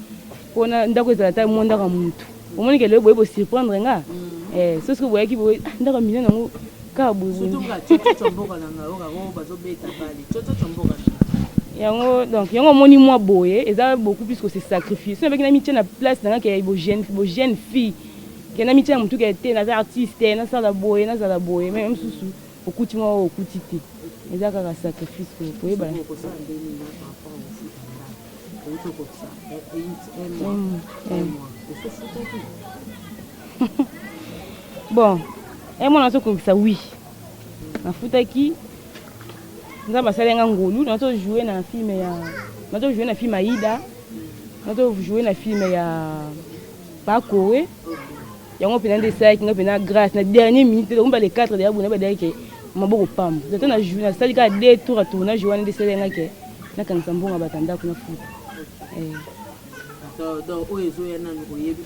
pona ndako ezala ta monda ka mutu omoni ke le boye bo surprendre nga so ce que boye ki boye ndako mine nango ka boye surtout ka tsoto mboka na nga oka ko bazo beta bali tsoto mboka yango donc yango moni moi boye eza beaucoup plus que se sacrifier so avec na mitie na place na nga ke bo jeune fille que na mitie mutu ke te na artiste na sala boye même susu okuti moi okuti te eza kaka sacrifice ko yeba bon moi na so ko ça oui na futaki nous avons passé un ngolu, nous avons joué dans un film Aïda, nous avons joué dans un film Paco, il y a un peu de sacs, il y a un peu de grâce, dans la dernière minute, on va les 4 derrière, on va dire que on beaucoup pam. Donc on a joué, c'est-à-dire qu'à 2 tours à tourner, joué dans des séries là que na quand ça bon à batanda qu'on a foot. Donc où est joué na ngoyebi.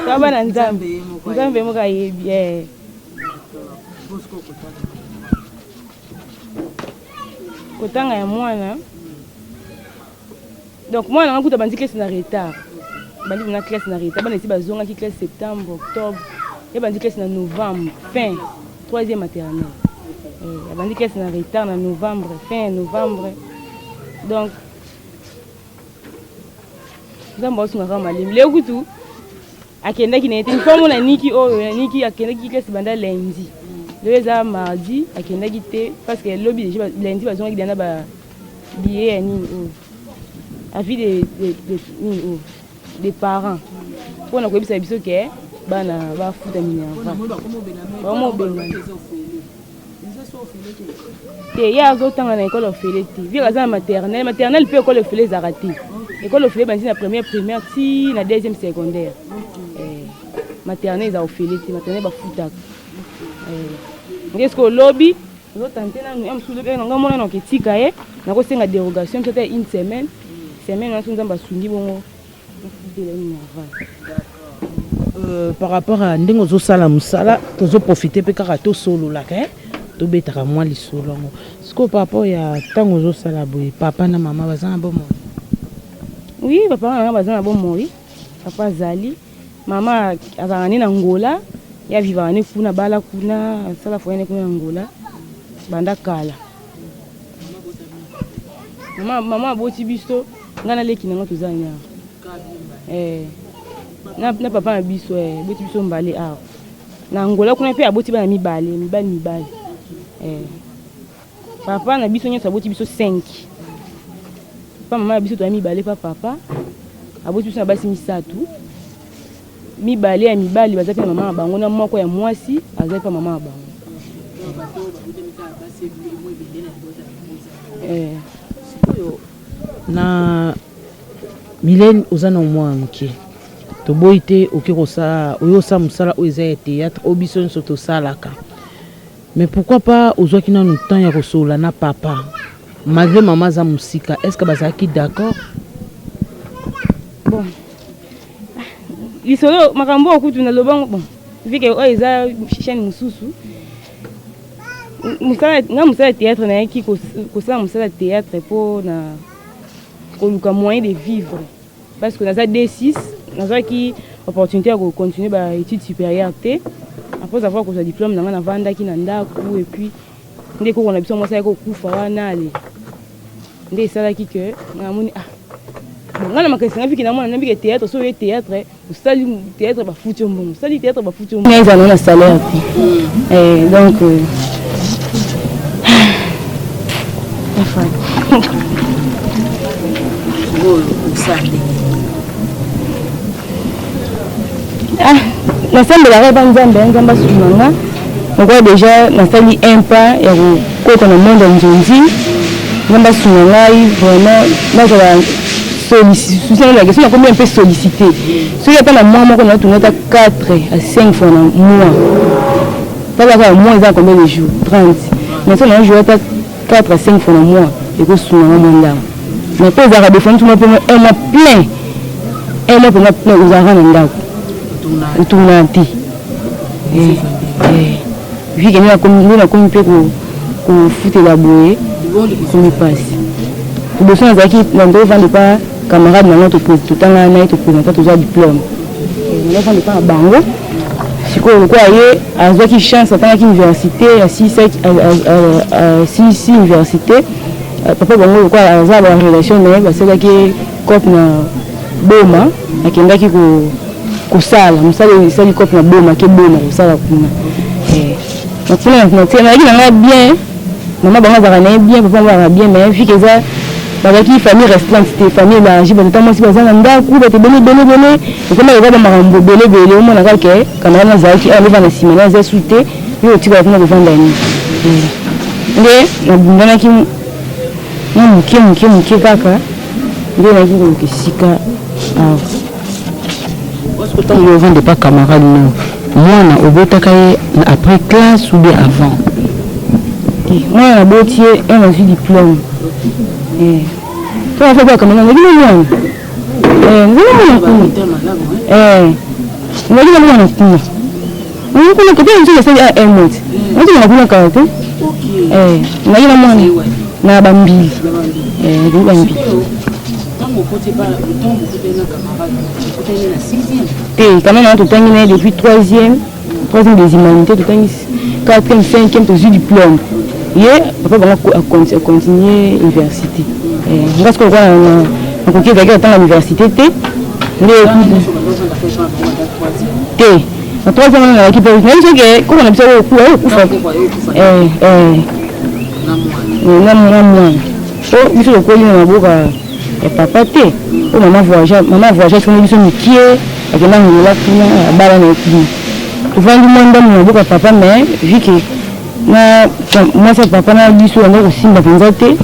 Ça va dans Nzambe mo ka yebi. Kotanga ya mwana donc mwana nakuta bandi classe na retard bandi na classe na retard bana esi bazonga ki classe septembre octobre et bandi classe na novembre fin 3e maternelle bandi classe na retard na novembre fin novembre donc nzambo osunga kama malimi leo kutu akendaki na ete forme na niki oyo niki akendaki classe banda lundi le mardi akendaki te parce que lobby déjà lundi bazonga ki dana ba billet ya nini avis de nini des parents pour na koyebisa biso ke bana bafuta minerva vraiment bengani te ya azotanga na école ofele te vie aza na maternelle mpe école ofele ezaka te école ofele bandi na première primaire ti na deuxième secondaire maternelle eza ofele te maternelle bafutaka ngeske olobi ozotante nanga mona na ketika ye nakosenga dérogation peut être une semaine naso nzambe asungi bongo ofutela minerva. Par rapport à ndenge ozosala mosala tozoprofite mpe kaka tosololaka tobetaka mwa lisolo yango sikoyo par rapport ya ntango ozosala boye papa na mama baza na bomoi? Oui, papa na mama baza na bomoi. Papa azali mama azalaka ne na ngola ya vivaka ne kuna bala kuna asala foyane kuna na ngola banda kala. Mama aboti biso nga naleki nango toza nyama na papa na biso boti biso mbale awa na ngola kuna mpe aboti bana mibale papa na biso nyonso aboti biso 5 pa mama na biso toya mibale pa papa aboti biso na basi misatu mibale ya mibali baza pe na mama na bango na moko ya mwasi azali pa mama na bango na Mylène oza na mwa moke toboyi te oke kosala oyo osala mosala oyo eza ya théâtre oyo biso nyonso tosalaka mais pourquoi pas ozwaki nanu temps ya kosolola na papa malgré mama aza mosika est ce que bazalaki d'accord? Bon lisolo makambo okutu na lobango bon vu que oyo eza chaîne mosusu mosala théâtre nayaki kosala mosala théâtre mpo na koluka moyen de vivre parce que naza D6 nazwaki opportunité ya kocontinue baétude supérieure te après avoir kozwa diplôme nanga navandaki na ndako et puis nde koko na biso mwasi ayaki kokufa wana ale nde esalaki ke namoni nga na makanisi nga viki namona nambike théâtre so oye théâtre osali théâtre bafuti yo mbongo osali théâtre bafuti yo mbongo ezala na salaire te donc nasambelaka epa nzambe asunganga nakoya déjà nasali un pas ya kokota na monde ya nzonzi nzambe asunga ngai vraiment nazala solicité nakomi un peu sollicité soki ata na mois moko natunga ata 4 à 5 fois na mois mpaka mois eza combien de jours 30 mais so na jour ata 4 à 5 fois na mois ekosunganga mwa ndako mais mpe ezalaka defani tuma mpe un mois mpenga plein ozalaka na ndako otuna te vike nde nakomi mpe kofutela boye komi pasi liboso nazalaki nando ovande pa camarade nango totanga naye toprésenta tozwa diplôme naovande pa na bango sikoyo lokola ye azwaki chance atangaki université asisi université papa bango lokola aza barelation naye basalaki cope na boma akendaki kosala mosala esali cope na boma ke boma kosala kuna nayaki na ngai bien mama bango azalaka naye bien papa bango azalaka bien mais fike eza bazalaki famille restreinte te famille élargie batata mwasi baza na ndako bato ebele ekoma eza bamakambo ebele omona kaka camarade nazalaki aleva na nsima naza su te yo otikala kuna kovanda ni nde nabundanaki mwa moke kaka nde nayaki koluka esika awa Est-ce que tu as vendu pas camarade non? Moi, au Botaka, après classe ou bien avant? Moi, on a bâti un an de diplôme. Toi, on fait quoi comme on a dit non? On a dit non. On a dit que tu as fait un mois. On a dit que tu as fait un mois. On a dit que tu as fait un mois. Quand même, on a depuis 3e des humanités, 4e, 5e, tu as eu diplôme. Et papa va continuer l'université. Parce qu'on va à l'université. La 3e, on a équipé. Comment on a besoin de ya papa te o maman voyage fona biso mikie akenda ngola kuna bala na ekili ovandi mwanda mu maboka papa mais vu que na mwasi papa na biso anda kosimba mpenza te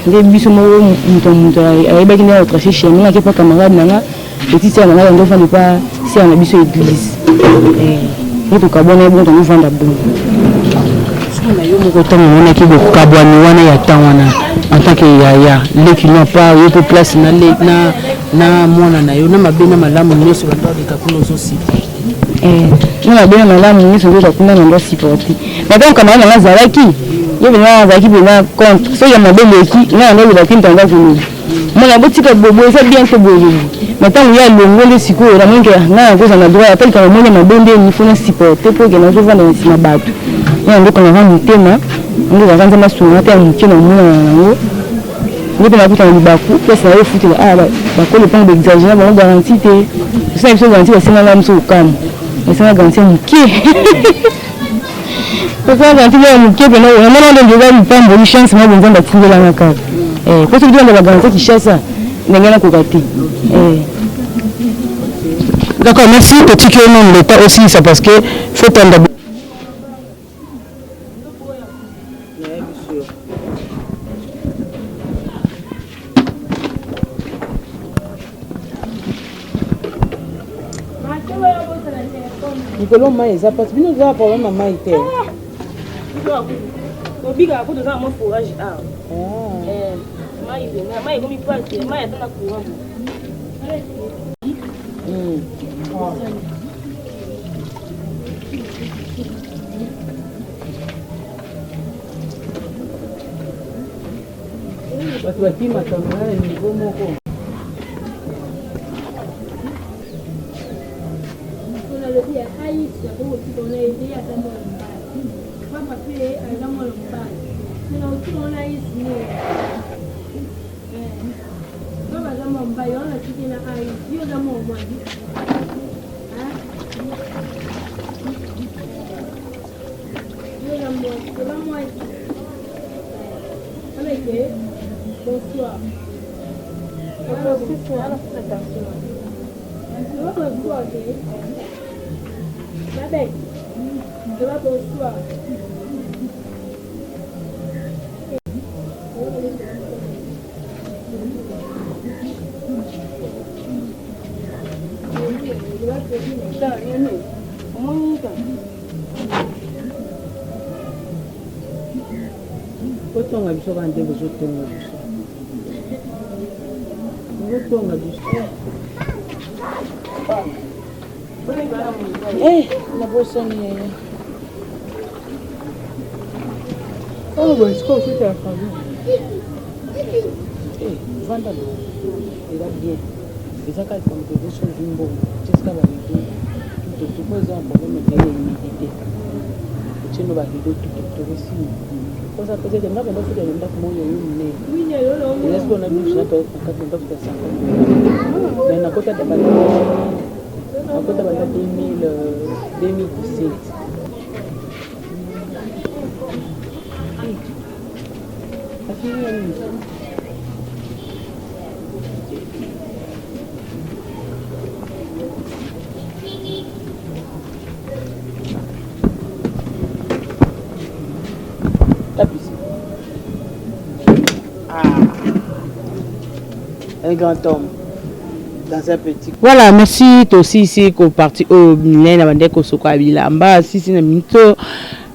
nde biso moko moto ayebaki nde aotrace chez nga kepa camarade nanga petite sœur nanga yango ofandi pa sœur na biso église ye tokabwana ye bongo tovanda bongo na yo moko ntango omonaki bokabwani wana ya ntan wana en tant que yaya leki no pa yo mpe place na mwana na yo na mabe na malamu nyonso bato aleka kuna ozosika na mabe na malamu nyonso nde bakunda nanga supporte na ntango camarade nanga azalaki ye mpenza azalaki mpenza contre soki ya mabe leki nga yango elobaki ntanga kolobi mwana botika bobo eza bien te boyebi na ntango ye alongoli sikoyo namonike nga nakozanga droit atalikaka moni ya mabe nde nifona supporte mpo okende azovanda na nsima bato ya ndeko nanga motema ngo kaka nzambe asunga te ya moke na mona na yango nde mpe nakutana libaku place na yo futela bakolo mpango baexagera bango garanti te osala biso garanti basenganga biso kokama basenga garanti ya moke basala garanti ya moke pena namona nde eza lipamboli chance ma bonzambe atindelanga kaka po soki tolanda bagaranti ya kishasa ndenge nakoka te d'accord merci petit que non l'état aussi ça parce que faut tendre Nicolas mai eza parce que bino eza problème ya mai te obika ko toza mo forage mai ekomi pate mai atana courant bato bakimaka na niveau moko Bonsoir. Bonsoir. kotonga biso kande bozotonga biso bozotonga biso nabosani oyo boesiko osutela famille vanda lo eza bien eza kaka likambo tozosovi mbongo tiesika barido tutotupo eza na problème eza ya humidité otiendo barido tutotoresi kosa peut-être nga benda futa na ndako moyo yo monene eza siko na biso na kati na ndako ya 50 mais nakota da nakota baza 2017 un grand homme dans un petit. Voilà, merci aussi ici qu'au parti au Milène avant d'être au Soka Bilamba, si na minto.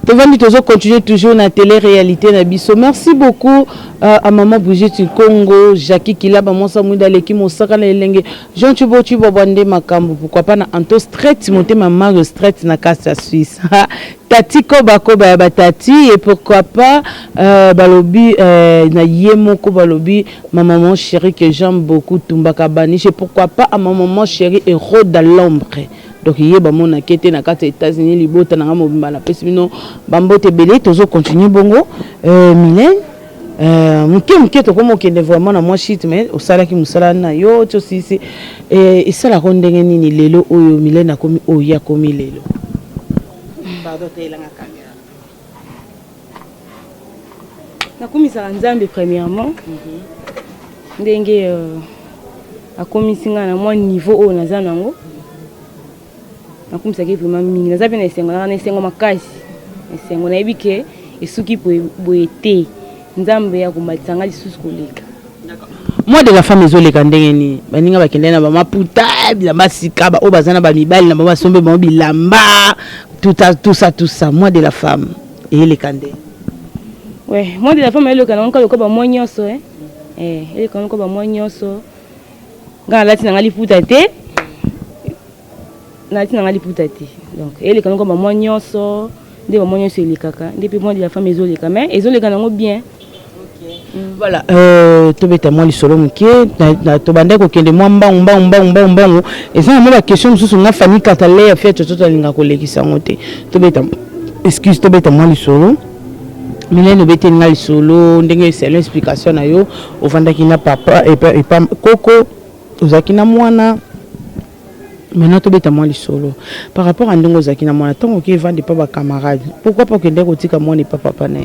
Devant toujours continuer toujours na télé-réalité na biso. Merci beaucoup à maman Brigitte du Congo, Jackie Kilaba, Monsa Mouda Leki, Mosaka na Elenge, Jean Chubo Chubo Bande Makambo, pourquoi pas na Anto Strait, Timothée Maman Strait na Casa Suisse. Tati Koba Koba Batati et pourquoi pas Balobi na Yemoko Balobi, ma maman chérie que j'aime beaucoup Tumbaka Baniche et pourquoi pas à ma maman chérie héros dans l'ombre. Donc il y a mon enquête na carte États-Unis libota na mobimba na pesino bambote belé tozo continue bongo Mylène muke to comme okende vraiment na moi shit mais au sala ki musala na yo to sisi et sala ko ndenge nini lelo oyo Mylène akomi oya komi lelo pardon te la caméra nakomi sala nzambe premièrement ndenge akomisi nga na mwa niveau oyo naza nango nakomisaki vraiment mingi naza mpe na esengo na esengo makasi esengo nayebi ke esuki boye te nzambe akomatisa nga lisusu koleka. Moi de la femme ezoleka ndenge nini baninga bakende na bamaputa bilamba sika oyo baza na bamibali na basombe bango bilamba tout ça moi de la femme eyeleka nde ouais moi de la femme eyeleka nango kaloka bamwa nyonso eleka nango bamwa nyonso nga nalati nanga liputa te donc eleka nango bamwa nyonso nde bamwa nyonso elekaka nde mpe moi de la femme ezoleka mais ezoleka nango bien. Voilà, tobeta moi lisolo muke to bande ko kende moi mbangu et ça moi la question mususu nga fani katale ya fait toto linga ko lekisa ngote tobeta excuse tobeta moi lisolo milene bete nga lisolo ndenge c'est l'explication na yo ovanda kina papa et pas koko ozaki na mwana maintenant tobeta moi lisolo par rapport à ndongo ozaki na mwana tango ki vande pas ba camarade pourquoi pas kende ko tika moi ne papa na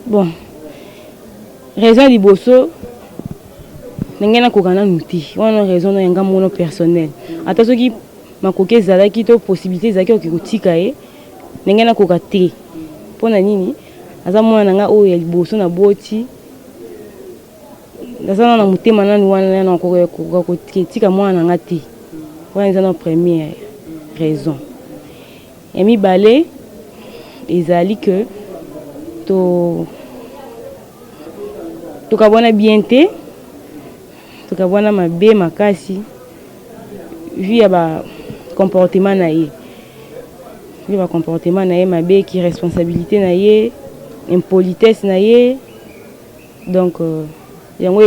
bon raison liboso ndenge nakokana nuti wana raison na yanga mono personnel ata soki makoki ezalaki to possibilité ezalaki okikotika ye ndenge nakoka te mpona nini aza mwana nanga oyo ya liboso na boti naza na motema nani wana nakoka kotika mwana nanga te wana eza na première raison ya mibale ezali ke tukabona bien te tukabona mabe makasi vu ya ba comportement na ye mabe ki responsabilité na ye impolitesse na ye donc yango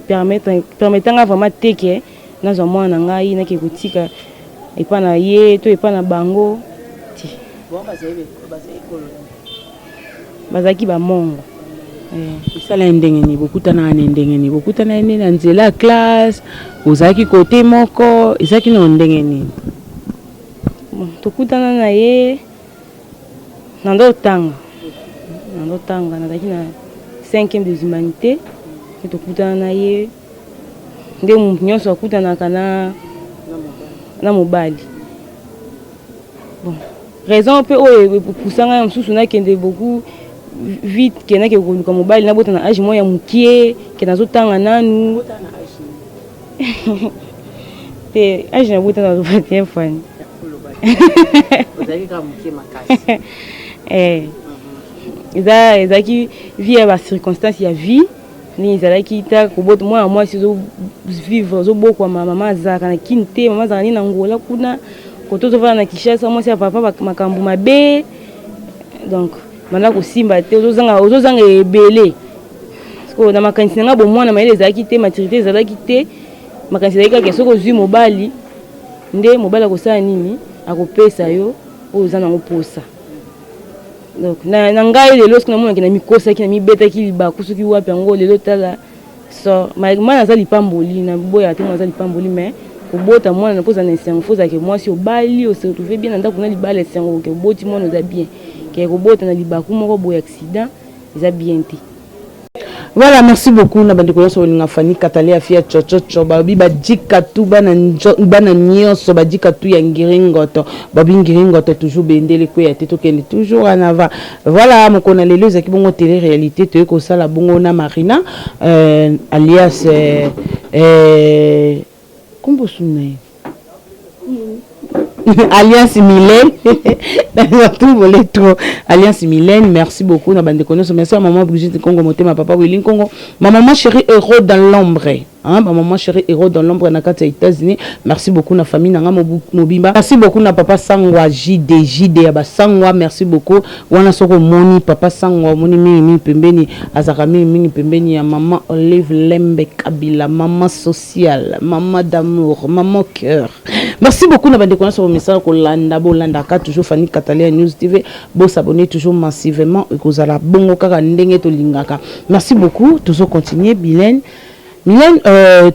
permettant vraiment teke nazwa mwana ngai nake kotika epa na ye to epa na bango ti bazaki bamongo esala ndenge ni bokutana na nzela classe ozalaki kote moko ezalaki na ndenge nini tokutana na ye nandotanga nazalaki na 5e des humanités tokutana na ye nde nyonso akutanaka na mobali bon raison mpe oyo epusanga ya mosusu nakende beaucoup vite ke nake koluka mobali nabota na age moya mokie ke nazotanga nanu te age nabota na 21 fani ezalaki vie ya bacirconstance ya vie ni ezalaki ta kobota mwana mwasi ozovivre ozobokwama mama azalaka na kini te mama azalaka nini na ngola kuna koto ozovana na Kinshasa mwasi ya papa makambo mabe donc mana kosimba te ozozanga ebele siko na makanisi nanga bomwana mayele ezalaki te maturité ezalaki te makanisi ezalaki kaka soki ozwi mobali nde mobali akosala nini akopesa yo oyo oza nango posa donc na ngai lelo soki namonaki na mikosaki na mibetaki libaku soki wapi yango lelo tala so mwana aza lipamboli na boya te mwana aza lipamboli mais kobota mwana na posa na esengo fozalaki mwasi obali ose retrouve bien na ndako na libala esengo ke oboti mwana oza bien ke kobota na libaku moko boya accident eza bien te. Voilà, merci beaucoup. Na bande koyo so linga fani katale afia chochocho babi badika tu bana nyonso badika tu ya ngiringoto babi ngiringoto toujours bendele ko ya teto kende toujours en avant. Voilà, mokona lelo zaki bongo télé réalité te ko sala bongo na Marina alias kombo sunai Alliance Mylène, tout volé trop. Alliance Mylène, merci beaucoup. Merci à maman Brigitte Congo, ma papa Willing Congo, ma maman chérie héros dans l'ombre. Hein, ma maman chérie héros dans l'ombre na kati États-Unis. Merci beaucoup na famille nanga mobimba. Merci beaucoup na papa Sangwa JD aba Sangwa, merci beaucoup. Wana soko moni papa Sangwa moni mini pembeni azakami mini pembeni ya maman Olive Lembe Kabila, maman sociale, maman d'amour, maman cœur. Merci beaucoup na bande connaissance au message ko landa bolanda ka toujours Fanny Katalia News TV bo s'abonner toujours massivement et kozala bongo kaka ndenge to lingaka. Merci beaucoup, toujours continuer Bilène Milan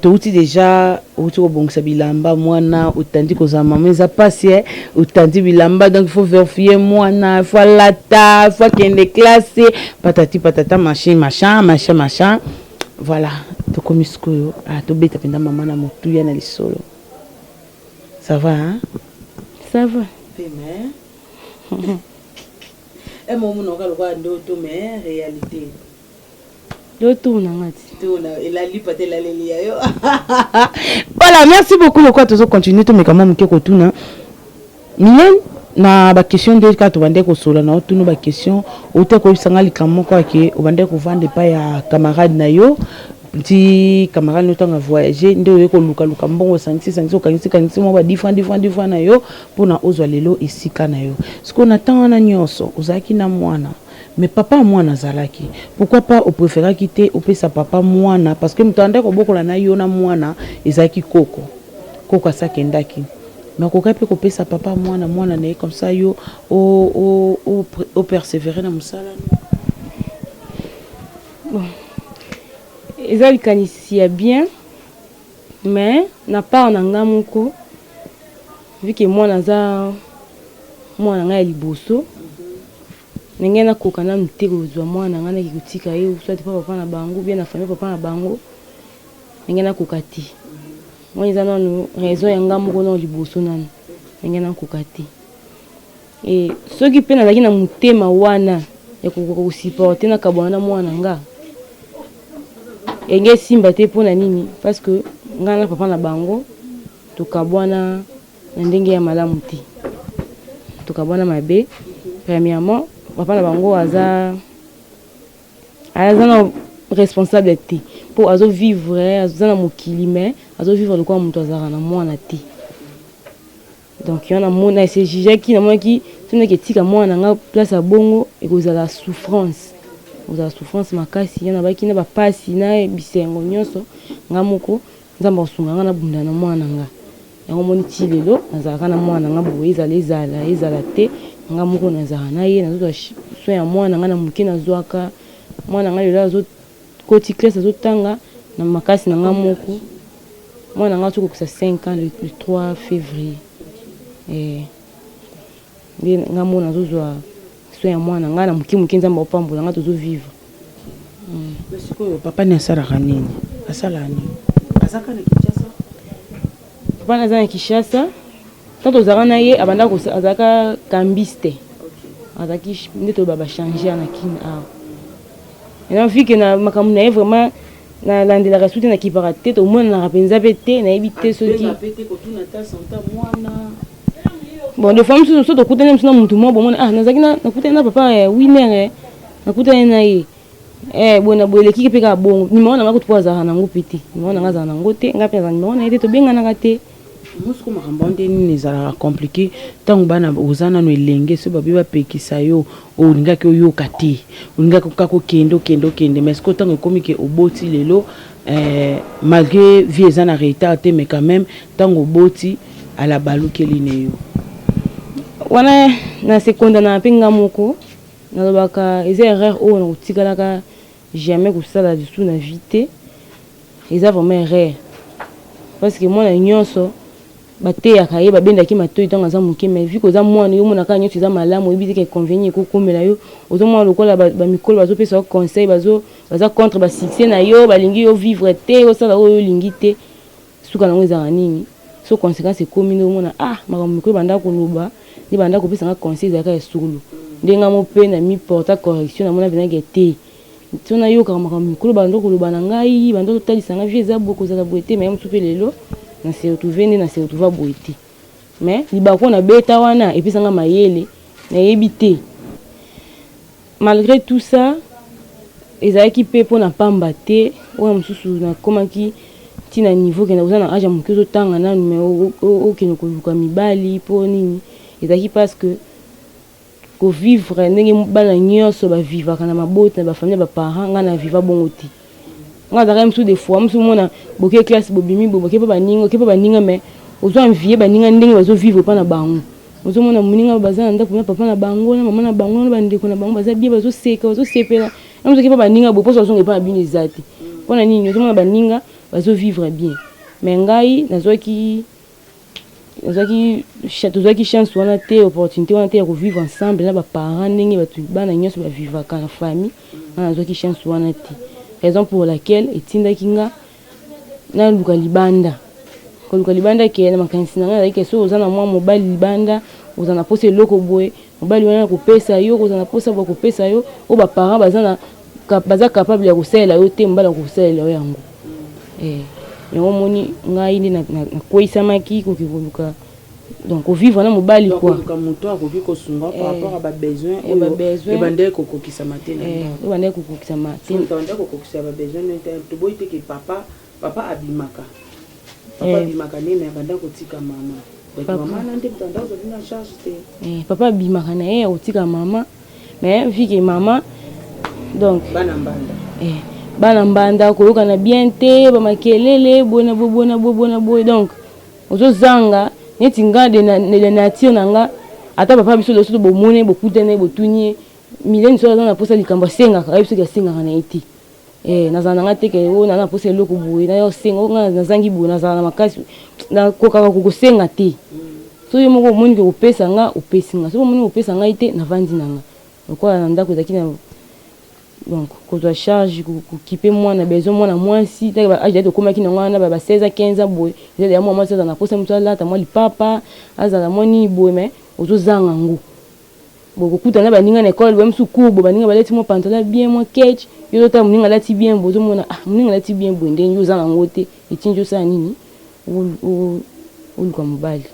touti déjà outi kobongisa bilamba mwana utandi kozala mama eza pasi utandi bilamba donc il faut vérifier mwana il faut lata il faut kende classe patati patata machin voilà tokomi sikoyo tobeta penda mama na motuya na lisolo ça va hein ça va et mon nom ka ndoto mais réalité Retourne ngati. Voilà, merci beaucoup le quoi toujours continuer to mais quand même ko tuna. Milen na ba question de ka to bande ko sola na tunu ba question o te ko sanga likamo ko ke o bande ko vendre pa ya camarade na yo. Petit camarade no tanga voyager nde ko luka mbongo santi o kanisi mo ba different na yo pour na ozwa lelo isika na yo. Ce qu'on attend na nyonso ozaki na mwana. Mais papa mwana zalaki pourquoi pas au préférer quitter au sa papa mwana parce que mtande ko bokola na yo na mwana ezaki koko asa kendaki mais ko kape ko pesa papa mwana na comme ça yo o persévérer na musala bon ezali kanisi bien mais na part na ngamoko vu que mwana nga liboso Nenga na kokana mtego zwa mwana ngana kikutika ye uswati papa na bango bien na famille papa na bango nenga na kokati mwana za nanu raison yanga moko na liboso nanu nenga na kokati et soki pe nazaki na mutema wana ya ko supporter na kabona mwana nga enge simba te pona nini parce que ngana papa na bango to kabwana na ndenge ya malamu te to kabwana mabe premièrement papa na bango aza na responsabilité pour azo vivre azo na mokili mais azo vivre le quoi muto azara na mwana te donc yana mona ese jija ki na mona ki tuna ke tika mwana nga place a bongo e kozala souffrance makasi yana baki na ba pasi na bisengo nyonso nga moko nzamba osunga nga na bunda na mwana nga yango moni ti lelo azala na mwana nga bo ezala te nga moko nazala na ye nazo so ya mwana nga na muke nazwaka mwana nga lelo azo koti classe azotanga na makasi na nga moko mwana nga tokokisa 5 ans le 3 février nga mona nazozwa so ya mwana nga na muke nzamba opambola nga tozo vivre sikoyo papa ni asalaka nini asala nini azaka na Kinshasa papa naza na Kinshasa tanto zaka na ye abanda ko azaka cambiste azaki ndeto baba changer na kin a ena fike na makamu na vraiment na landela rasuti na kiparate to mona na rapenza pete na ebite soki bon de femmes so to kutana msina muntu mo bon nazaki na kutana na papa winner na kutana na ye bona boeleki ke peka bongo nimeona ngako tupoza na ngopete nimeona ngaza na ngote ngapi za nimeona ete to benga na kate musko makambo ndeni ezala compliqué tango bana ozana no elenge so babi bapekisa yo olingaki oyoka te olingaki kako kende mais ko tango komike oboti lelo malgré vie ezana retard te mais quand même tango oboti ala balukeli ne yo wana na seconde na pinga moko na lobaka eza erreur o na utikalaka jamais kusala dessous na vite eza vraiment erreur parce que moi na nyonso bate ya kaye babenda ki matoi tanga za muke mais vu ko za mwana yo mona ka nyoti za malamu ebiti ke convenir ko komela yo ozo mwana lokola ba mikolo bazo pesa conseil baza contre ba succès na yo balingi yo vivre te o sala yo lingi te suka na ngeza nini so conséquence komi no mona makambo mikolo banda ko loba ni banda ko pesa nga conseil za ka esulu ndenga mo pe na mi porta correction na mona venage te tona yo ka makambo mikolo banda ko loba na ngai banda to talisa nga vie za boko za boete mais msupe lelo na se retrouver na se retrouver boete mais libako na beta wana et puis sanga mayele na yebite malgré tout ça ezaki pe pona pamba te wa msusu na komaki tina niveau ke na uzana aja mukezo tanga na mais okeno ko luka mibali po nini ezaki parce que ko vivre ndenge bana nyonso ba vivre kana mabota ba famille ba parents nga na vivre bongo te nga za même sous des fois msu mona boke classe bobimi boke pa baninga mais ozo envier baninga ndenge bazo vivre pa na bango ozo mona muninga bazana ndako na papa na bango na mama na bango na bandeko na bango baza bien bazo seka bazo sepela mzo ke pa baninga bo poso zonge pa bini zati pona nini ozo mona baninga bazo vivre bien mais ngai nazwaki chance wana te opportunité wana te ya kovivre ensemble na baparent ndenge bato bana nyonso bavivaka na famille nga nazwaki chance wana te raison pour laquelle etindaki nga naluka libanda koluka libanda ke na makanisi na nga ezalaki so oza na mwa mobali libanda oza na posa eloko boye mobali wana kopesa yo oza na posa boye kopesa yo oyo baparent baza capable ya kosalela yo te mobali ya kosalela yo yango yango moni ngai nde nakweyisamaki koki koluka donc kovivre na mobali quoi moto akoki kosunga par rapport à babesoin ebandeki kokokisama te ebandeki kokokisama te ebandeki kokokisa babesoin toboyi te ke papa abimaka nini abandaki kotika mama papa abimaka na ye akotika mama mais vike mama donc bana mbanda koyokana bien te bamakelele bona boye donc ozozanga neti nga de nature na nga ata papa biso loso bomone bokutane botunye mileni so aza na posa likambo asengaka ayebi soki asengaka na ye te nazala na nga te ke oyo naza na posa eloko boye na yo osenga nga nazangi boye nazala na makasi nakokaka kokosenga te so yo moko omoni ke kopesa nga opesi nga so omoni kopesa ngai te navandi na nga lokola na ndako ezalaki na donc kozwa charge kokipe mwana besoin mwana mwasi taki age ati okomaki na wana ba 16 15 boye ezala ya mwa mwasi azala na posa moto alata mwa lipapa azala mwa nini boye mais ozozanga ngo boye kokuta na baninga na ekole boye mosu courbe baninga balati mwa pantalon bien mwa ketch yo zotala moninga alati bien boye ozomona moninga alati bien boye ndenge yo ozanga ngo te etindi osala nini oluka mobali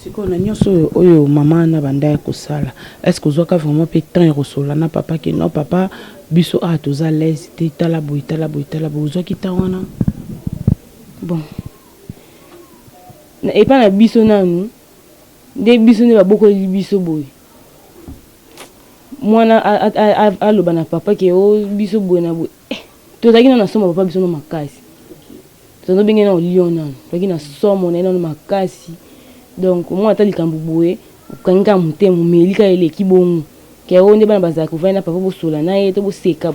sikoyo na nyonso oyo mama na banda ya kosala est-ce que ozwaka vraiment mpe temps ya kosola na papa ke non papa biso toza lese te tala boye ozwaki temps wana bon epa na biso nanu nde biso nde babokoli biso boye mwana aloba na papa ke biso boye na boye tozalaki nano na somo papa biso no makasi tozobenge na olio nano tozalaki na somo na ye nano makasi donc mwa ata likambo boye okangika motema omelika eleki bongo ke oyo nde bana bazalaka kovandi na papa bosola na ye to boseka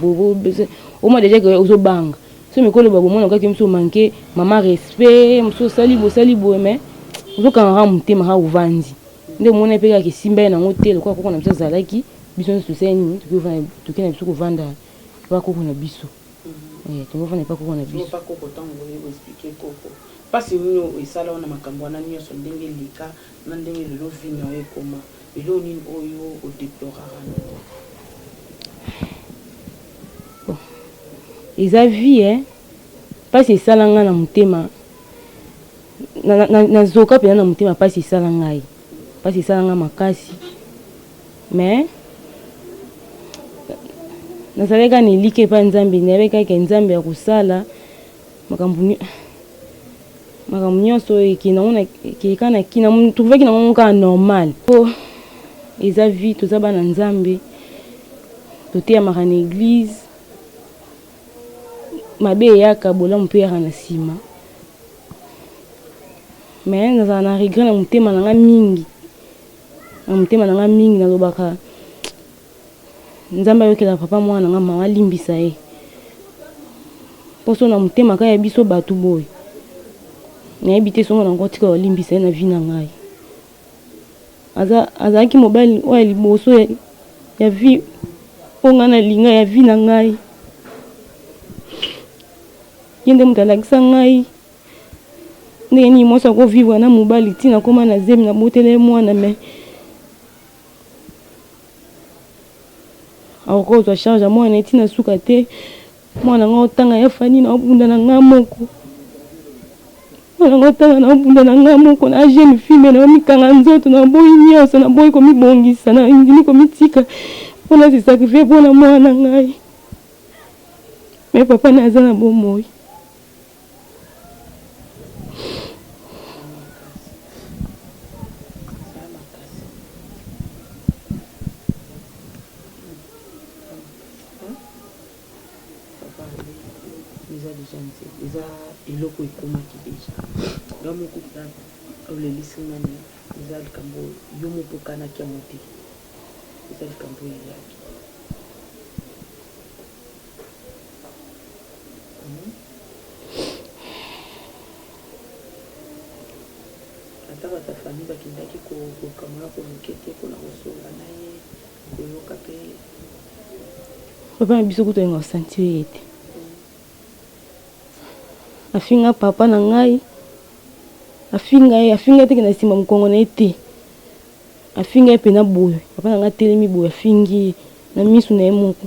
omwa deja ke ozobanga so mikoloba bomona okaki mosu omanke mama respect mosu osali boye mais ozokangaka motema ka ovandi nde omona mpe kaka esimba ye nango te lokola koko na biso azalaki biso nyonso tosali nini toki na biso kovanda pa koko na biso tokofanda pa koko na biso pasi nini esala wana makambo wana nyonso ndenge elika na ndenge lelo vino oyo ekoma lelo nini oyo odeploraka eza vie pasi esala nga na motema nazoka mpena na motema pasi esala ngai pasi esala nga makasi mais nazalaki kaka na elike epa nzambe nayebekaka nzambe ya kosala makambo nyonso trovaki nango kaka normal po eza vie toza bana nzambe toteyamaka na église mabe eyaka bolamu mpe yaka na nsima mais nazala na regret na motema na nga mingi nalobaka nzambe ayokela papa mwana nga mama alimbisa ye mposo na motema kaka ya biso bato boye nayebi te songo nango tika olimbisa ye na vi na ngai azalaki mobali oyo ya liboso ya vi oyo ngai nalinga ya vi na ngai ye nde moto alakisa ngai ndenge nini mwasi akovivre na mobali ntina koma na zemi na botele mwana me akokozwa charge ya mwana ntina suka te mwana nga otanga ya fani na obunda na nga moko otanga na obunda na nga moko na jeune fille na omikanga nzoto na boyi nyonso na boyi komibongisa na indimi komitika mpona sisakrifie mpona mwana ngai me papa na aza na bomoi eza eloko ekomaki deja nga moko olelisi ngani eza likambo yo moko okanaki yango te eza likambo eyaki famille bakendaki kokamula komoke te mpona kosola na ye koyoka mpe papa na biso kutu alinga kosentir ye te afinga papa na ngai afinga teke na nsima mokongo na ye te afinga ye mpena boye papa na ngai telemi boye afingi na misu na ye moko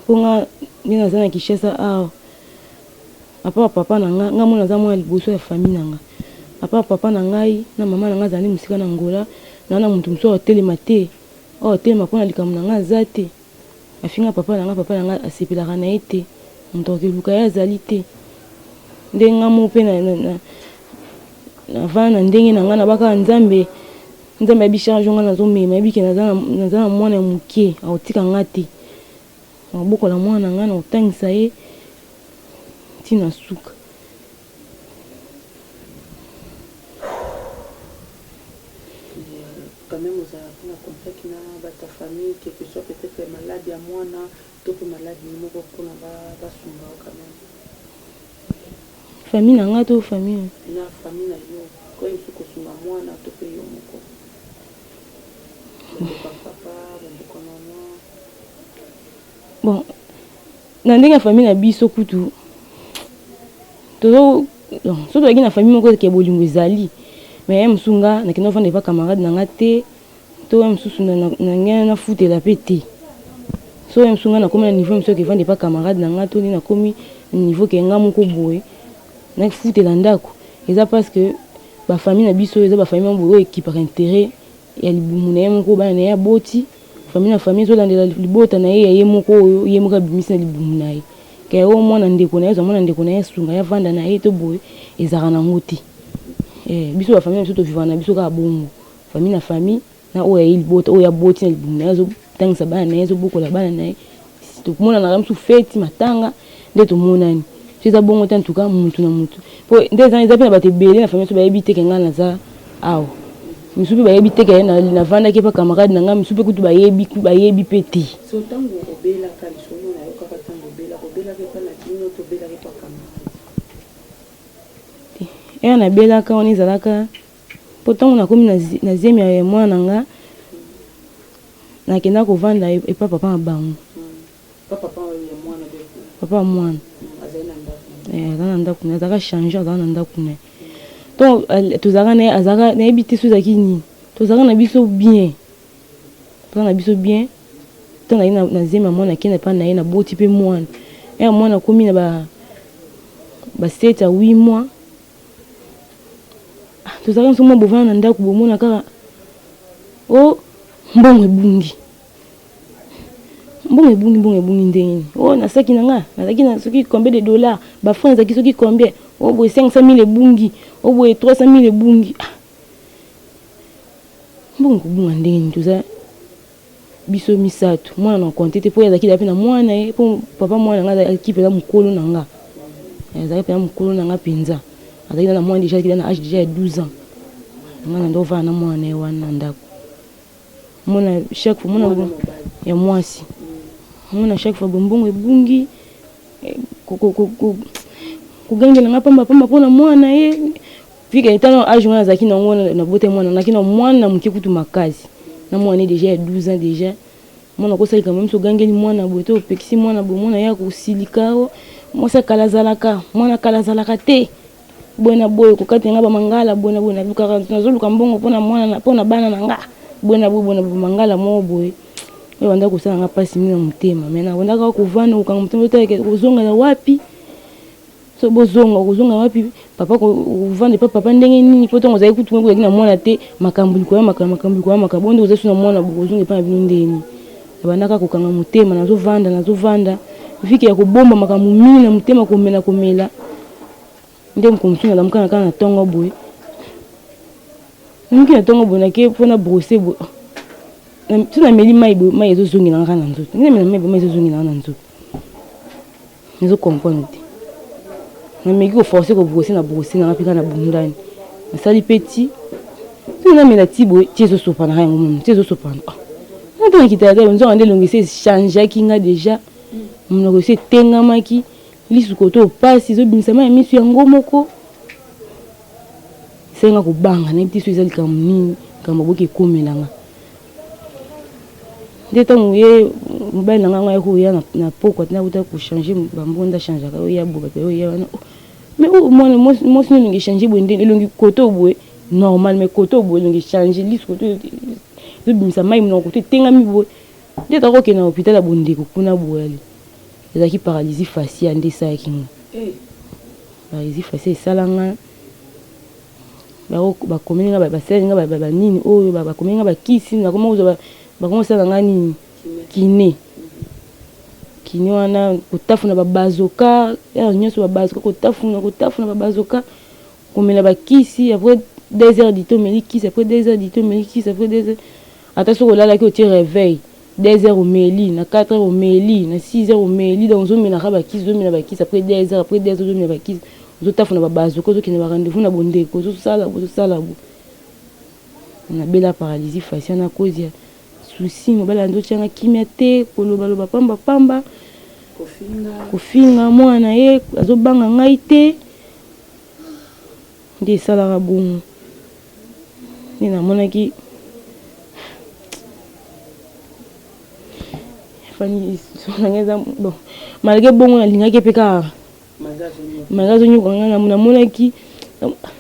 mpo nga nde naza na Kinshasa awa apa papa na ngai nga mona aza mwana liboso ya famille na ngai apa papa na ngai na mama na ngai azali mosika na Angola na moto mosusu oyo atelema te oyo atelema mpona likambo na ngai aza te afinga papa na ngai asepelaka na ye te moto akeluka ye azali te nde nga mo mpe navana na ndenge na ngai nabaka nzambe abicharge nga nazomema yebike naza na mwana ya moke aotika nga te nabokola mwana na ngai na otangisa ye ntina suka quand même ozalaka na contact na bata famille quelque soit peut-être malade ya mwana to mpe malade moko mpona basunga o quand même famille na ngai to famille na famille na yo koyi mosu kosunga mwana to mpe yo moko bandeko ya papa bandeko ya mama bon na ndenge ya famille na biso kutu so tozalaki na famille moko ke bolingo ezali mais ye mosusu nga nakende ofanda epa camarade na nga te to ye mosusu nange nafutela mpe te so ye mosusu nga nakomi na niveau mosusu ekefanda epa camarade na nga to nde nakomi na niveau ke nga moko boye nakifutela ndako eza parce que bafamille na biso eza bafamille boye oyo ekipaka intérêt ya libumu na ye moko bana na ye aboti famille na famille ezolandela libota na ye ya ye moko oyo ye moko abimisi na libumu na ye kaya oyo mwana ndeko na ye ozwa mwana ndeko na ye sunga ya vanda na ye to boye ezalaka nango te biso bafamille na biso tovivaka na biso kaka bongo famille na famille na oyo aye libota oyo aboti na libumu na ye azotangisa bana na ye azobokola bana na ye tomonanaka mosu feti matanga nde tomonani so eza bongo te antuka mutu na mutu po nde eza mpe na bato ebele na famille so bayebi teke ngai naza awa misu mpe bayebi teke navandaki epa camarade na ngai misu mpe kutu bayebi mpe te so ntango obelaka lisolo na yo kaka ntango obelaka epa na bino to obelaka epa camarade eya nabelaka wana ezalaka mpo ntango nakomi na zemi ya mwana na nga nakenda kovanda epa papa na bango papa ya mwana aza na ndako na azalaka change azalaka na ndako na ye donc tozalaka na ye azalaka nayebi te so ezalaki nini tozalaka na biso bien ntango naye na zemi ya mwana akenda epa na ye naboti mpe mwana eya mwana akomi na ba 7 à 8 mois tozalaka mosu mwa bovana na ndako bomona kaka o mbongo ebungi ndenge nini o nasaki na nga nazalaki na soki combien de dollars bafran ezalaki soki combien o boye 500 000 ebungi o boye 300 000 ebungi mbongo kobunga ndenge nini toza biso misato mwana na konte te mpo ezalaki dape na mwana ye mpo papa mwana nga azalaki mpena mokolo na nga azalaki mpena mokolo na nga mpenza azalaki na mwana deja azalaki na age deja ya 12 ans nga na ndo ovana na mwana na ye wana na ndako mona chaque fois mona ya mwasi mona chaque fois bombongo ebungi kogangela nga pamba mpona mwana ye vika etano age wana azalaki nango na bote mwana nazalaki na mwana moke kutu makasi na mwana ye deja ya 12 ans deja mwana kosalika meme sogangeli mwana boye to opekisi mwana boye mwana ye akosilika o mwasi akala azalaka mwana akala azalaka te boye na boye kokati nga bamangala boye na boye nazoluka mbongo mpona bana na nga boye na boye mangala moko boye oyo banda kosala nga mpasi mingi na motema me nabandaka kovanda kokanga motema otalaka kozonga na wapi so kozonga wapi papa kovanda epa papa ndenge nini mpo ntongo ozali kutu kozalaki na mwana te makambo likolo bonde kozali so na mwana kozonga epa na bino ndeni nabandaka kokanga motema nazovanda viki ya kobomba makambo mingi na motema komela nde mokomosu nalamukana kaka na ntongo boye mingi na ntongo boye nake mpona brose boye so nameli mai ezozongela nga na nzoto nde namela mai ezozongela nga na nzoto ezokomprendre te nameki koforce kobrose na brose nanga mpe kaka na bundani nasali mpe ti so namela ti boye ti ezosopana yango mono ti ezosopana ntango nakitala te nzonga nde elongo esi echangeaki nga deja monoko esi etengamaki lisuko to opasi ezobimisama ya miso yango moko senga kobanga na biso ezali likambo nini likambo boki ekomelanga nde ntango ye mobali na nga ngai koya na pokwa tina kuta kochange bambonda changeaka oya bo bato oya wana mais mwana mwasi nini change boye nde elongi koto boye normal mais koto boye elongi change lis koto ezobimisa mai monoko koto etengami boye nde takokende na hôpital ya bondeko kuna boye ali ezalaki paralysie faciale nde esalaki nga paralysie faciale esalanga bakomeli nga basali nga banini oyo bakomeli nga bakisi nakoma kozwa bakoma nga nini kine wana kotafuna babazoka nyonso babazoka kotafuna babazoka komela bakisi après 2 heures dito omeli kisi après 2 heures dito omeli kisi après 2 heures ata soki olalaki otie réveil 2 heures omeli na 4 heures omeli na 6 heures omeli donc ozomelaka bakisi après 2 heures ozomela bakisi ozotafuna babazoka ozokende barendez-vous na bondeko ozosala bo nabela paralysie faciale na cause ya souci mobali andotianga kimia te kolobaloba pamba kofinga mwana ye azobanga ngai te nde esalaka bongo nde namonaki fani sonanga bon malgré bongo nalingaki mpe kaka magazo nyokanga namonaki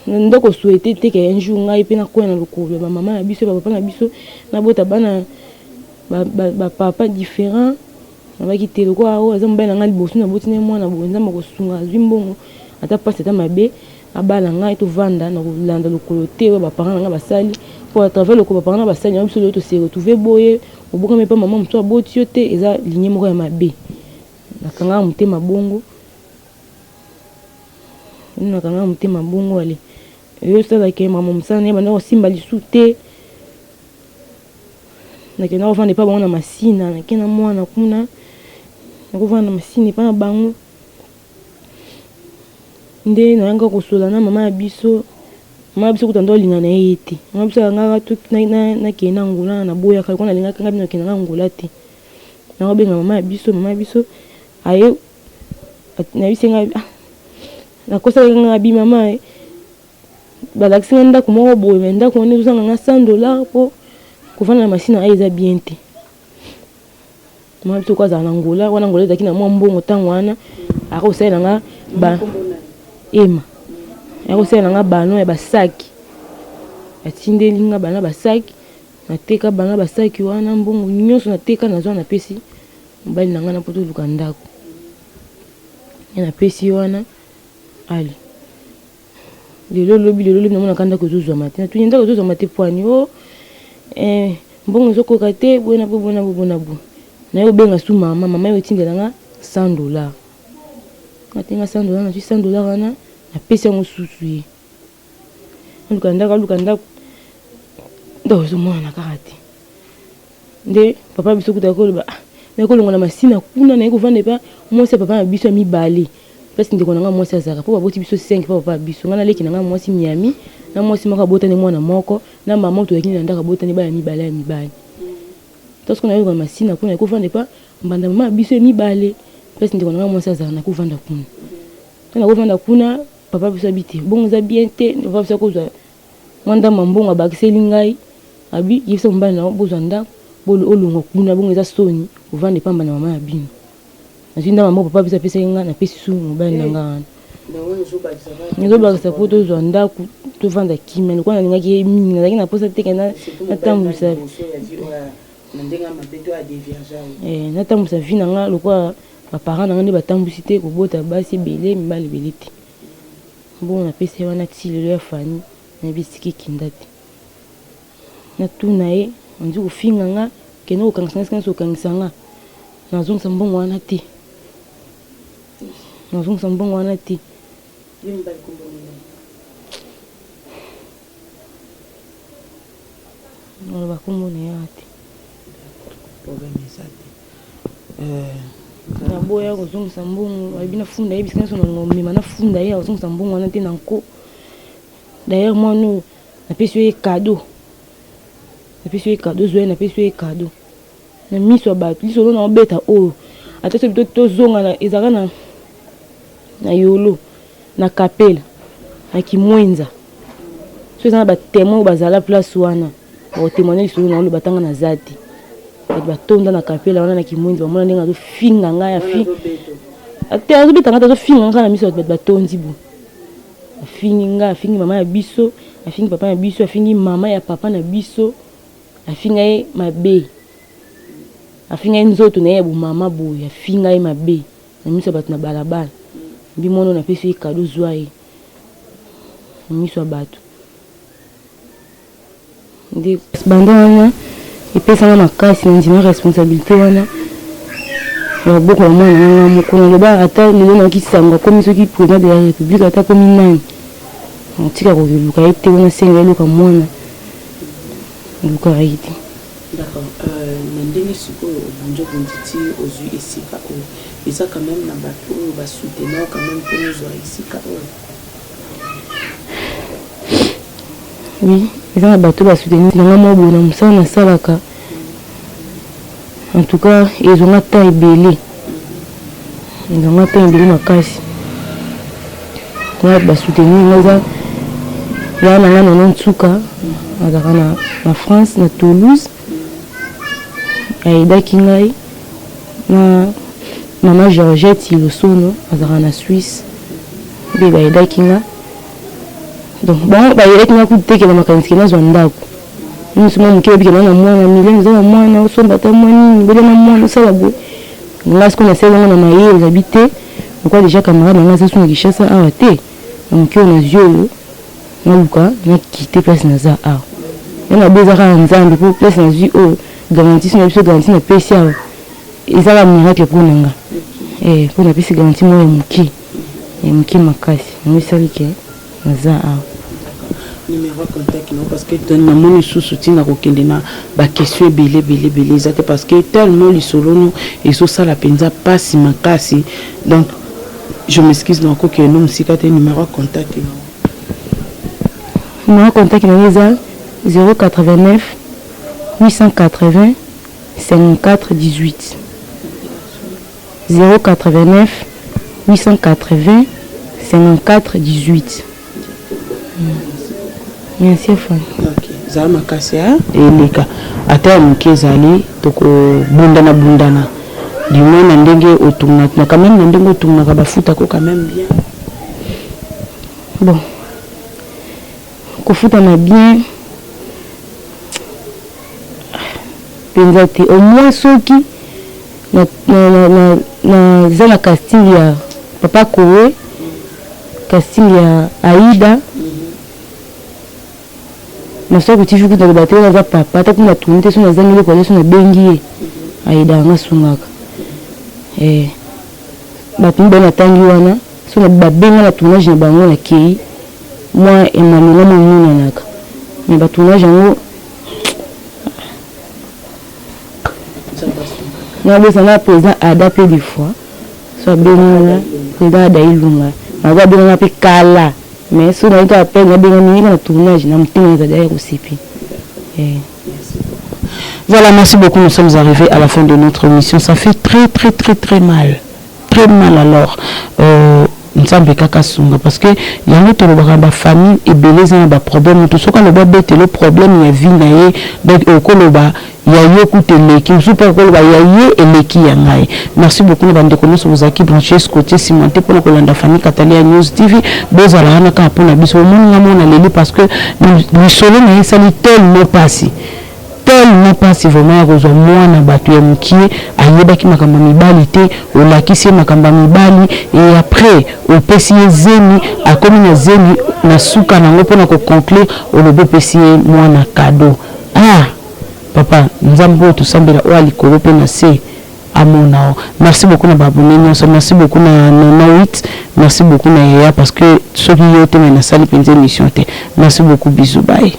ndako souhaité te ke un jour ngai mpe nakoya na lokolo bamama na biso bapapa na biso nabota bana bapapa différent nabaki te lokola oyo aza mobali na ngai liboso naboti ne mwana boye nzambe kosunga azwi mbongo ata mpasi ata mabe abala ngai tovanda na kolanda lokolo te oyo baparent na ngai basali mpo atravers lokolo baparent na basali yango biso loyo tose retrouve boye obokami mpe mama mosusu aboti yo te eza linie moko ya mabe nakangaka motema bongo nakangaka motema bongo ale oyo osalaki mama mosala na ye banda kosimba lisu te nakenda kovanda epa bango na masina nake na mwana kuna nakovanda na masina epa na bango nde nayanga kosola na mama ya biso kuta ndo olinga na ye te mama biso alangaka nakende na ngola na boyaka loko nalingaka nga bino nakende na ngola te nakobenga mama ya biso aye nabisenga nakosalaka nga bi mama balakisi nga ndako moko boye me ndako wana ezosanga nga $100 mpo kovanda na masina aye eza bien te mama biso ko azala na ngola wana ngola ezalaki na mwa mbongo ntango wana akosalela nga ema akosalela nga bano ya basaki atindeli nga bana basaki nateka bana basaki wana mbongo nyonso nateka nazwa napesi mobali na nga na poto luka ndako ya napesi wana ali lelo lobi namonaka ndako ezozwama te natuni ndako ezozwama te pwani o mbongo ezokoka te bona bo naye obenga su mama ye otindela nga $100 natenga $100 nazwi $100 wana napesi yango susu ye aluka ndako ndako ezomwana kaka te nde papa biso kuta koloba naye kolongola masina kuna naye kovanda epa mwasi ya papa na biso ya mibale place ndeko na nga mwasi azalaka mpo baboti biso 5 mpo papa biso nga naleki na nga mwasi miami na mwasi moko abotani mwana moko na mama toyakini na ndako abotani bana mibale ya mibale tosko na yoka masina kuna ekovanda epa mbanda mama biso ya mibale place ndeko na nga mwasi azalaka na kovanda kuna tana kovanda kuna papa biso abite bongo za bien te papa biso kozwa mwanda mambongo abakiseli ngai abi yebisa mobali na bozwa ndako olonga kuna bongo eza soni ovanda epamba na mama ya bino nazwi ndako moko papa biso apesaki nga napesi su mobali na nga wana ezobakisa mpo tozwa ndako tovanda kimia lokola nalingaki ye mingi nazalaki na posa teke natambwisa vi na nga lokola baparent na nga nde batambusi te kobota basi ebele mibali ebele te bongo napesi ye wana ti lelo ya fani nayebi esika ekinda te natuna ye anzi kofinga nga kende kokangisa nga sikana sokangisa nga nazongisa mbongo wana te oloba kombo na yawa te naboya kozongisa mbongo ayebi nafunda ye bisika nyonso nangomema nafunda ye akozongisa mbongo wana te na nko d'ailleurs mwana oyo napesi yo ye kado zoye napesi yo ye kado na miso ya bato lisolo na obeta oyo ata so bito tozonga ezalaka na yolo na kapela na kimwenza so eza na batémoin oyo bazala place wana bakotémoigne lisolo na olo batanga na za te batonda na kapela wana na kimwindi bamona ndenge azofinga ngai te azobetanga te azofinga ngai na miso bato batondi bo afingi ngai afingi mama ya biso afingi papa na biso afingi mama ya papa na biso afinga ye mabe afinga ye nzoto na ye ya bomama boye afinga ye mabe na miso ya bato na balabala mbimono napesi ye kado zwa ye na miso ya bato nde banda wana epesanga makasi na ndima responsabilité wana ya bokola mwana nanga moko naloba ata lelo nakisanga komi soki président de la république ata komi nani natika kokeluka ye te wana senga eluka mwana elukaka ye te. D'accord. Na ndenge sikoyo obunjo bonditi ozwi esika oyo eza quand même na bato oyo basoutenir quand même mpo ozwa esika oyo. Oui, eza na bato basoutenir nanga mwa boye na mosala nasalaka en tout cas ezonga temps ebele makasi na basoutenir nga eza ya nanga nano ntsuka azalaka na France na Toulouse ayedaki ngai na mama Georgette Ilosono azalaka na Suisse mpe bayedaki nga donc bango bayedaki nga kutekela makanisi nazwa ndako nisuma moke babikela na mwana milene eza na mwana osomba ata mwa nini bele na mwana osala boye nga siko nasala yango na mayele ezabi te lokwa deja camarade nanga aza suna Kinshasa awa te na moke oyo nazwi oyo naluka nakite place naza awa yana bezaka na nzambe mpo place nazwi oyo garanti so na biso garanti napesi awa ezaka miracle mpo na nga mpo napesi garanti moko ya moke makasi yango esali ke naza awa. Numéro contact non parce que na moni susu tina kokende na ba question belé ça parce que tellement lisolo no ezosala penza pasi makasi donc je m'excuse donc que nous musika te numéro contact non. Numéro contact na eza 089 880 54 18 089 880 54 18. Merci Fan. OK. Za makasi ya eleka ata mke zali toko bundana limwe na ndenge otunga na quand même na ndenge otunga ka bafuta ko quand même bien. Bon. Kofuta na bien. Penzati au moins soki na zala casting ya papa Kowe casting ya Aïda naso kuti fuku na batela na za papa ta kuna tunite so na zangi ko leso na bengi Aïda nga sungaka batu mbona tangi wana so na babenga na tournage na bango na kei moi Emmanuel mona naka mais ba tournage ngo na besoin na président adapté des fois so benga président Dailunga na ba benga pe kala mais so na ita appel na benga ni na tournage na mtinga za d'ailleurs aussi. Voilà, merci beaucoup, nous sommes arrivés à la fin de notre émission. Ça fait très mal alors nzambe kaka sunga parce que yango to ba famille et beleza ba problème tout ce qu'on le bête le problème ya vie na ye donc okoloba ya yo kuteleki super koloba ya ye eleki ya ngai. Merci beaucoup na bande kono so zaki brancher ce côté cimenté pour kolanda famille Katalia News TV bozala na ka pona biso mona leli parce que nous solo na esali tellement passé vraiment ya kozwa mwana bato ya mokie ayebaki makambo mibali te olakisi ye makambo mibali et après opesi ye zemi akomi na zemi na suka nango mpona koconclure olobi opesi ye mwana kado. Papa nzambe oyo tosambela oyo alikolo mpe na se amonao. Merci beaucoup na babone nyonso, merci beaucoup na 98, merci beaucoup na Yaya parce que soki yo te na sali penza émission te. Merci beaucoup, bisous, bye.